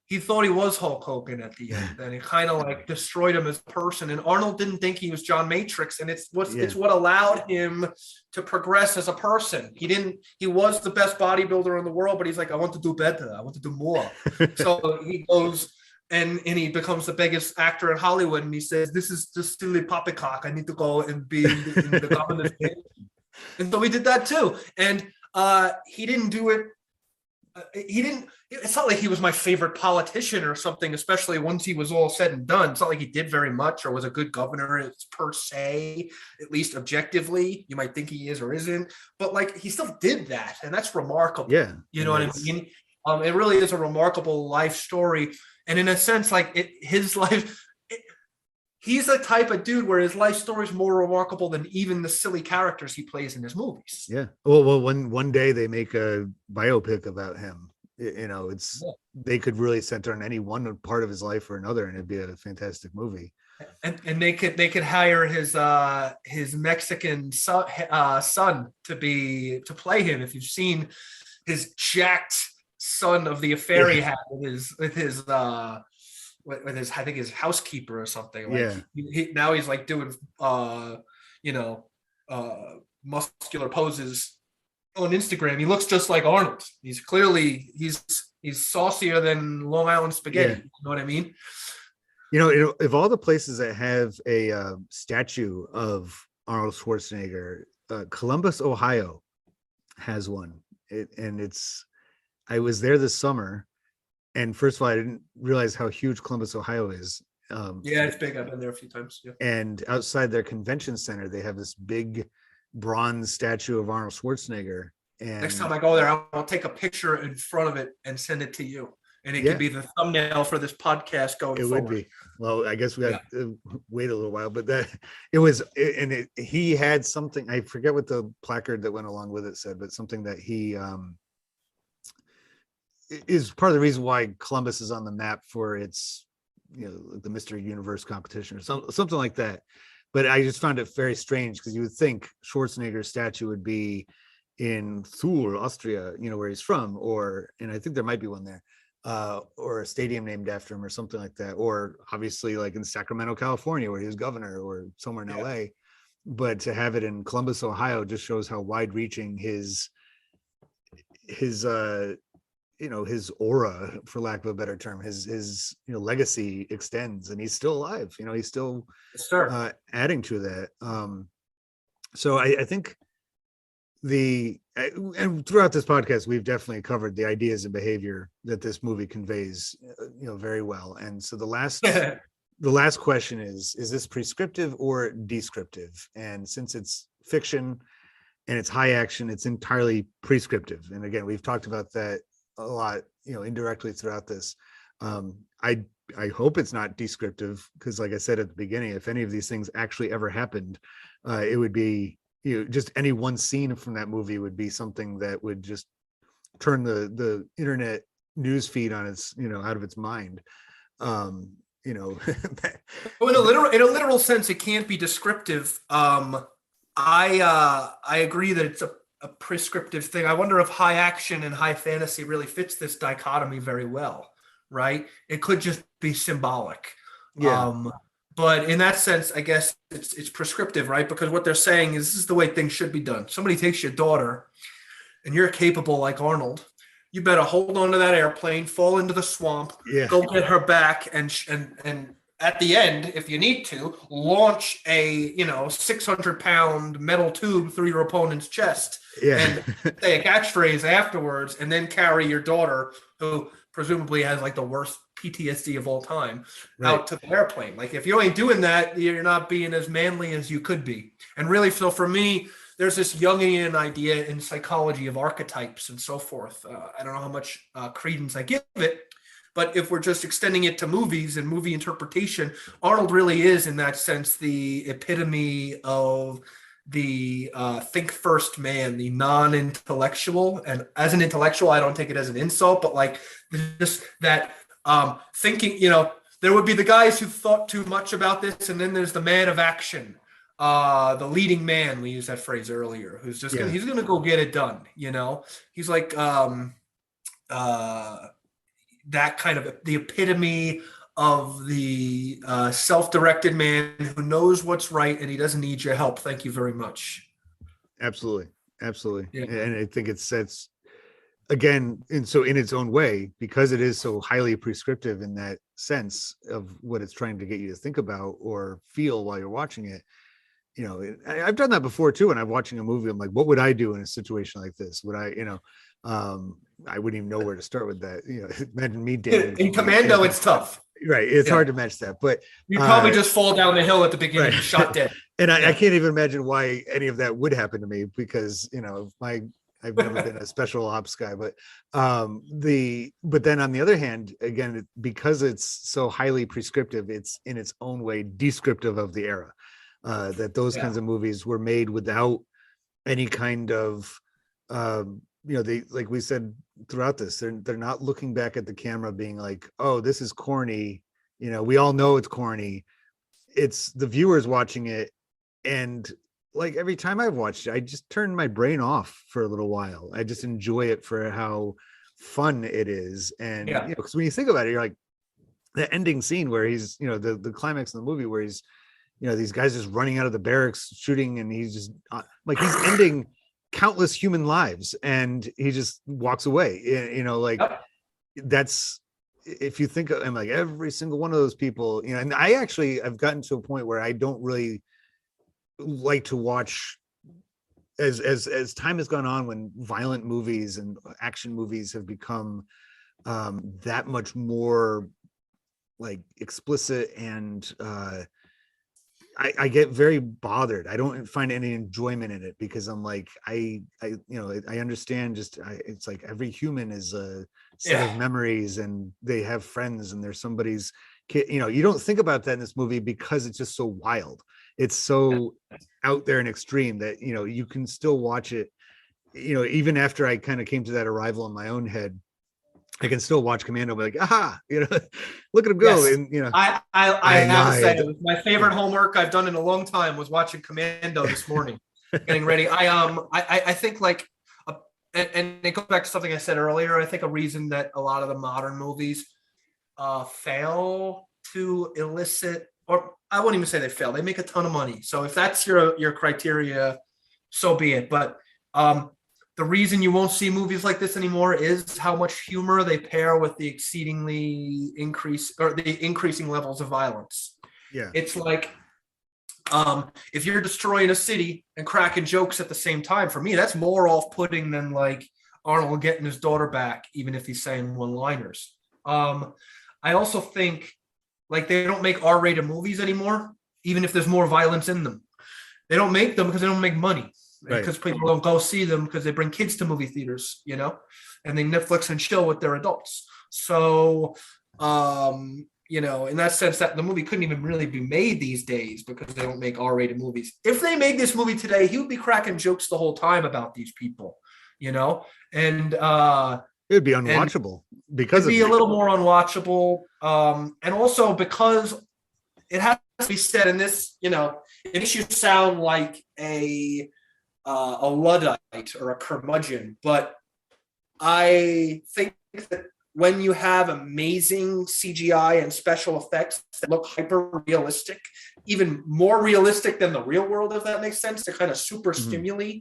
He thought he was Hulk Hogan at the end, and it kind of like destroyed him as a person. And Arnold didn't think he was John Matrix, and it's what allowed him to progress as a person. He was the best bodybuilder in the world, but he's like, I want to do better. I want to do more. So he goes and he becomes the biggest actor in Hollywood, and he says, this is just silly poppycock. I need to go and be in the governor's game. And so we did that too. And he didn't do it. It's not like he was my favorite politician or something, especially once he was all said and done. It's not like he did very much or was a good governor per se, at least objectively. You might think he is or isn't, but like he still did that. And that's remarkable. Yeah. You know what I mean? It really is a remarkable life story. And in a sense, like his life, he's the type of dude where his life story is more remarkable than even the silly characters he plays in his movies. Yeah. Well, one day they make a biopic about him. They could really center on any one part of his life or another, and it'd be a fantastic movie. and they could hire his Mexican son to play him. If you've seen his jacked son of the affair he Yeah, had with his I think his housekeeper or something. Like yeah, now he's like doing you know uh muscular poses on Instagram. He looks just like Arnold. He's saucier than Long Island spaghetti. yeah. You know what I mean? Of all the places that have a statue of Arnold Schwarzenegger, Columbus, Ohio, has one. I was there this summer, and first of all, I didn't realize how huge Columbus, Ohio is. Yeah, it's big. I've been there a few times. Yeah. And outside their convention center, they have this big bronze statue of Arnold Schwarzenegger. Next And time I go there, I'll take a picture in front of it and send it to you, and it yeah, can be the thumbnail for this podcast going it would forward. be. Well, I guess we Yeah. got to wait a little while, but he had something. I forget what the placard that went along with it said, but something that he is part of the reason why Columbus is on the map for its, the Mr. Universe competition or something like that. But I just found it very strange because you would think Schwarzenegger's statue would be in Thule, Austria, where he's from, and I think there might be one there, or a stadium named after him or something like that, or obviously like in Sacramento, California, where he was governor, or somewhere in LA. But to have it in Columbus, Ohio, just shows how wide-reaching his his aura, for lack of a better term, his legacy extends, and he's still alive. He's still Yes, sir. adding to that. So I think and throughout this podcast, we've definitely covered the ideas and behavior that this movie conveys, very well. And so the last question is this prescriptive or descriptive? And since it's fiction and it's high action, it's entirely prescriptive. And again, we've talked about that a lot, indirectly throughout this. I hope it's not descriptive, because like I said at the beginning, if any of these things actually ever happened, it would be, just any one scene from that movie would be something that would just turn the internet news feed on its, out of its mind. Well, in a literal sense, it can't be descriptive. I agree that it's a prescriptive thing. I wonder if high action and high fantasy really fits this dichotomy very well, right? It could just be symbolic. Yeah. But in that sense, I guess it's prescriptive, right? Because what they're saying is this is the way things should be done. Somebody takes your daughter and you're capable like Arnold. You better hold on to that airplane, fall into the swamp, Yeah. go get her back, and at the end, if you need to, launch a 600-pound metal tube through your opponent's chest, Yeah. and say a catchphrase afterwards, and then carry your daughter, who presumably has like the worst PTSD of all time, out to the airplane. Like, if you ain't doing that, you're not being as manly as you could be. And really, so for me, there's this Jungian idea in psychology of archetypes and so forth. I don't know how much credence I give it, but if we're just extending it to movies and movie interpretation, Arnold really is, in that sense, the epitome of the think first man, the non-intellectual. And as an intellectual, I don't take it as an insult, but like just that thinking, there would be the guys who thought too much about this, and then there's the man of action, the leading man. We used that phrase earlier, who's just he's gonna go get it done. He's like that kind of the epitome of the self-directed man who knows what's right and he doesn't need your help. Thank you very much. Absolutely. Yeah. And I think it sets, again, and so in its own way, because it is so highly prescriptive in that sense of what it's trying to get you to think about or feel while you're watching it. I've done that before too. When I'm watching a movie, I'm like, what would I do in a situation like this? Would I, I wouldn't even know where to start with that. Imagine me dating in Commando. It's tough, right? It's hard to match that, but you probably just fall down the hill at the beginning, and shot dead. And I can't even imagine why any of that would happen to me, because I've never been a special ops guy. But but then on the other hand, again, because it's so highly prescriptive, it's in its own way descriptive of the era. That those kinds of movies were made without any kind of they, like we said throughout this, they're not looking back at the camera being like, oh, this is corny, we all know it's corny, it's the viewers watching it, and like every time I've watched it, I just turn my brain off for a little while. I just enjoy it for how fun it is. And Yeah. because when you think about it, you're like, the ending scene where he's, the climax of the movie where he's, these guys just running out of the barracks shooting, and he's just like, he's ending countless human lives, and he just walks away. Like, Yep. that's, if you think of, and like every single one of those people, and I've gotten to a point where I don't really like to watch, as time has gone on, when violent movies and action movies have become that much more like explicit, and I get very bothered. I don't find any enjoyment in it, because I'm like, I understand, it's like every human is a set of Yeah. memories, and they have friends, and they're somebody's kid. You don't think about that in this movie, because it's just so wild. It's so out there and extreme that, you can still watch it, even after I kind of came to that arrival in my own head. I can still watch Commando, be like, aha, look at him go. Yes. And I I have to say, lied. it was my favorite homework I've done in a long time was watching Commando this morning, getting ready. I think like, and it goes back to something I said earlier. I think a reason that a lot of the modern movies fail to elicit, or I wouldn't even say they fail. They make a ton of money. So if that's your criteria, so be it. But the reason you won't see movies like this anymore is how much humor they pair with the increasing levels of violence. Yeah. It's like, if you're destroying a city and cracking jokes at the same time, for me, that's more off-putting than like Arnold getting his daughter back, even if he's saying one-liners. I also think like they don't make R-rated movies anymore, even if there's more violence in them. They don't make them because they don't make money. Right. Because people don't go see them because they bring kids to movie theaters, and they Netflix and chill with their adults. So, in that sense, that the movie couldn't even really be made these days because they don't make R-rated movies. If they made this movie today, he would be cracking jokes the whole time about these people, and it would be unwatchable, because it'd be a little more unwatchable, and also because it has to be said in this, it makes you sound like a Luddite or a curmudgeon, but I think that when you have amazing CGI and special effects that look hyper realistic, even more realistic than the real world, if that makes sense, to kind of super stimuli,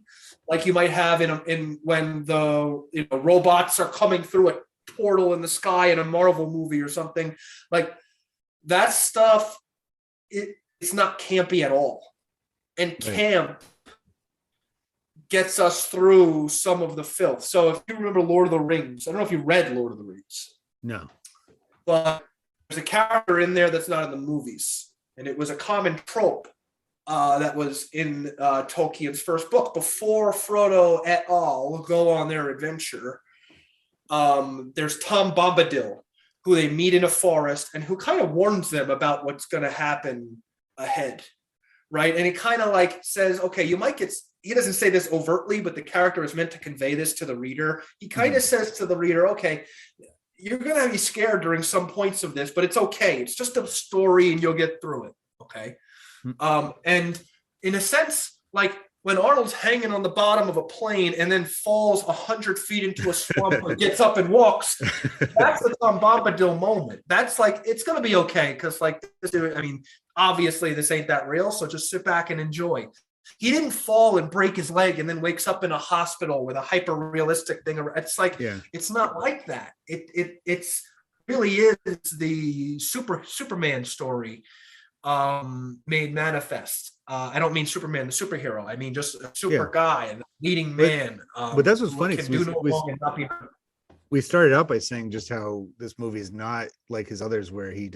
like you might have in when the robots are coming through a portal in the sky in a Marvel movie or something, like that stuff. It's not campy at all, and camp gets us through some of the filth. So if you remember Lord of the Rings, I don't know if you read Lord of the Rings. No. But there's a character in there that's not in the movies. And it was a common trope that was in Tolkien's first book. Before Frodo et al. Go on their adventure, there's Tom Bombadil, who they meet in a forest and who kind of warns them about what's going to happen ahead. Right. And he kind of like says, okay, you might get, he doesn't say this overtly, but the character is meant to convey this to the reader. He kind of says to the reader, okay, you're going to be scared during some points of this, but it's okay. It's just a story and you'll get through it. Okay. And in a sense, like when Arnold's hanging on the bottom of a plane and then falls 100 feet into a swamp and gets up and walks, that's the Tom Bombadil moment. That's like, it's going to be okay. Cause like, I mean, obviously this ain't that real. So just sit back and enjoy. He didn't fall and break his leg and then wakes up in a hospital with a hyper realistic thing. It's like, It's not like that. It's really is the Superman story made manifest. I don't mean Superman, the superhero. I mean just a super guy and leading man. But that's what's funny. We started out by saying just how this movie is not like his others, where he's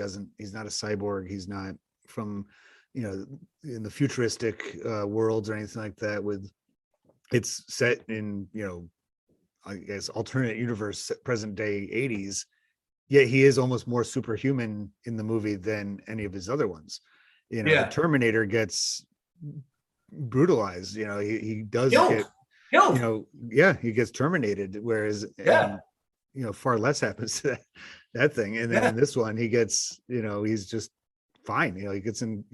not a cyborg. He's not from, in the futuristic worlds or anything like that. It's set in, I guess, alternate universe, present day 80s. Yet he is almost more superhuman in the movie than any of his other ones. The Terminator gets brutalized. He does get killed. He gets terminated. Whereas, far less happens to that thing. And then in this one, he gets, he's just fine. Like it's in.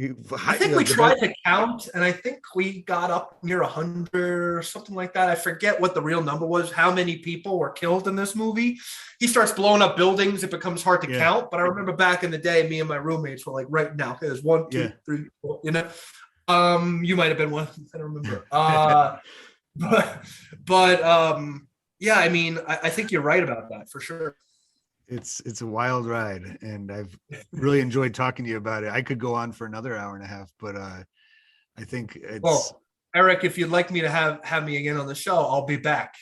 I think we tried to count, and I think we got up near 100 or something like that. I forget what the real number was, how many people were killed in this movie. He starts blowing up buildings. It becomes hard to count. But I remember back in the day, me and my roommates were like, right now, there's 1, 2, 3, 4, you know. You might have been one. I don't remember. Yeah, I mean, I think you're right about that for sure. It's a wild ride, and I've really enjoyed talking to you about it. I could go on for another hour and a half, but I think it's. Well, Eric, if you'd like me to have me again on the show, I'll be back.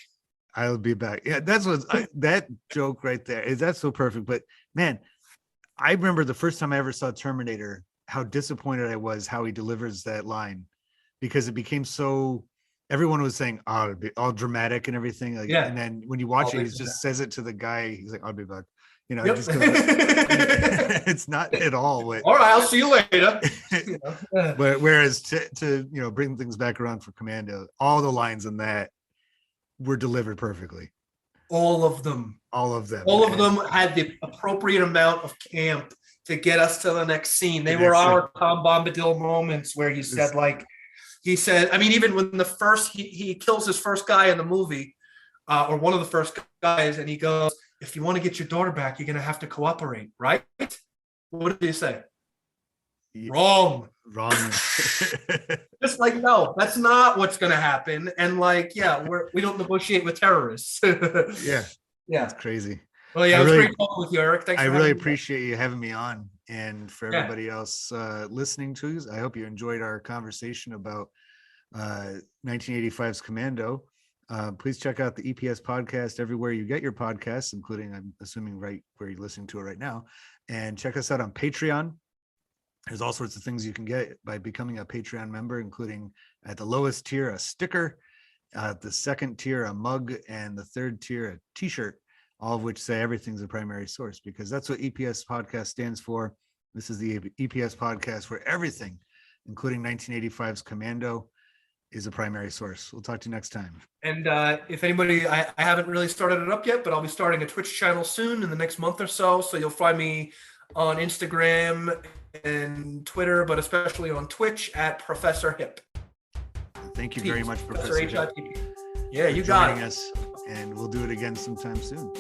I'll be back. Yeah, that's what that joke right there is. That's so perfect. But man, I remember the first time I ever saw Terminator, how disappointed I was how he delivers that line, because it became so. Everyone was saying, "Oh, it'd be all dramatic and everything." Like, and then when you watch it, he just says it to the guy. He's like, "I'll be back." You know, just it's not at all. All right, I'll see you later. But whereas to bring things back around for Commando, all the lines in that were delivered perfectly. All of them. All of them. All of them had the appropriate amount of camp to get us to the next scene. They were our Tom Bombadil moments where he said, I mean, even when the first he kills his first guy in the movie, or one of the first guys, and he goes, "If you want to get your daughter back, you're gonna have to cooperate, right?" What did he say? Yeah. Wrong. Just like, no, that's not what's gonna happen. And like, yeah, we don't negotiate with terrorists. Yeah, it's crazy. Well, yeah, it was great talking with you, Eric. Thanks. I really appreciate you having me on, and for everybody else listening to us, I hope you enjoyed our conversation about 1985's Commando. Please check out the EPS podcast everywhere you get your podcasts, including, I'm assuming, right where you're listening to it right now. And check us out on Patreon. There's all sorts of things you can get by becoming a Patreon member, including at the lowest tier, a sticker, the second tier, a mug, and the third tier, a t-shirt, all of which say everything's a primary source, because that's what EPS podcast stands for. This is the EPS podcast where everything, including 1985's Commando, is a primary source. We'll talk to you next time. And if anybody, I haven't really started it up yet, but I'll be starting a Twitch channel soon in the next month or so. So you'll find me on Instagram and Twitter, but especially on Twitch at Professor Hip. Thank you very much, Professor Hip. Yeah, you got it. Us, and we'll do it again sometime soon.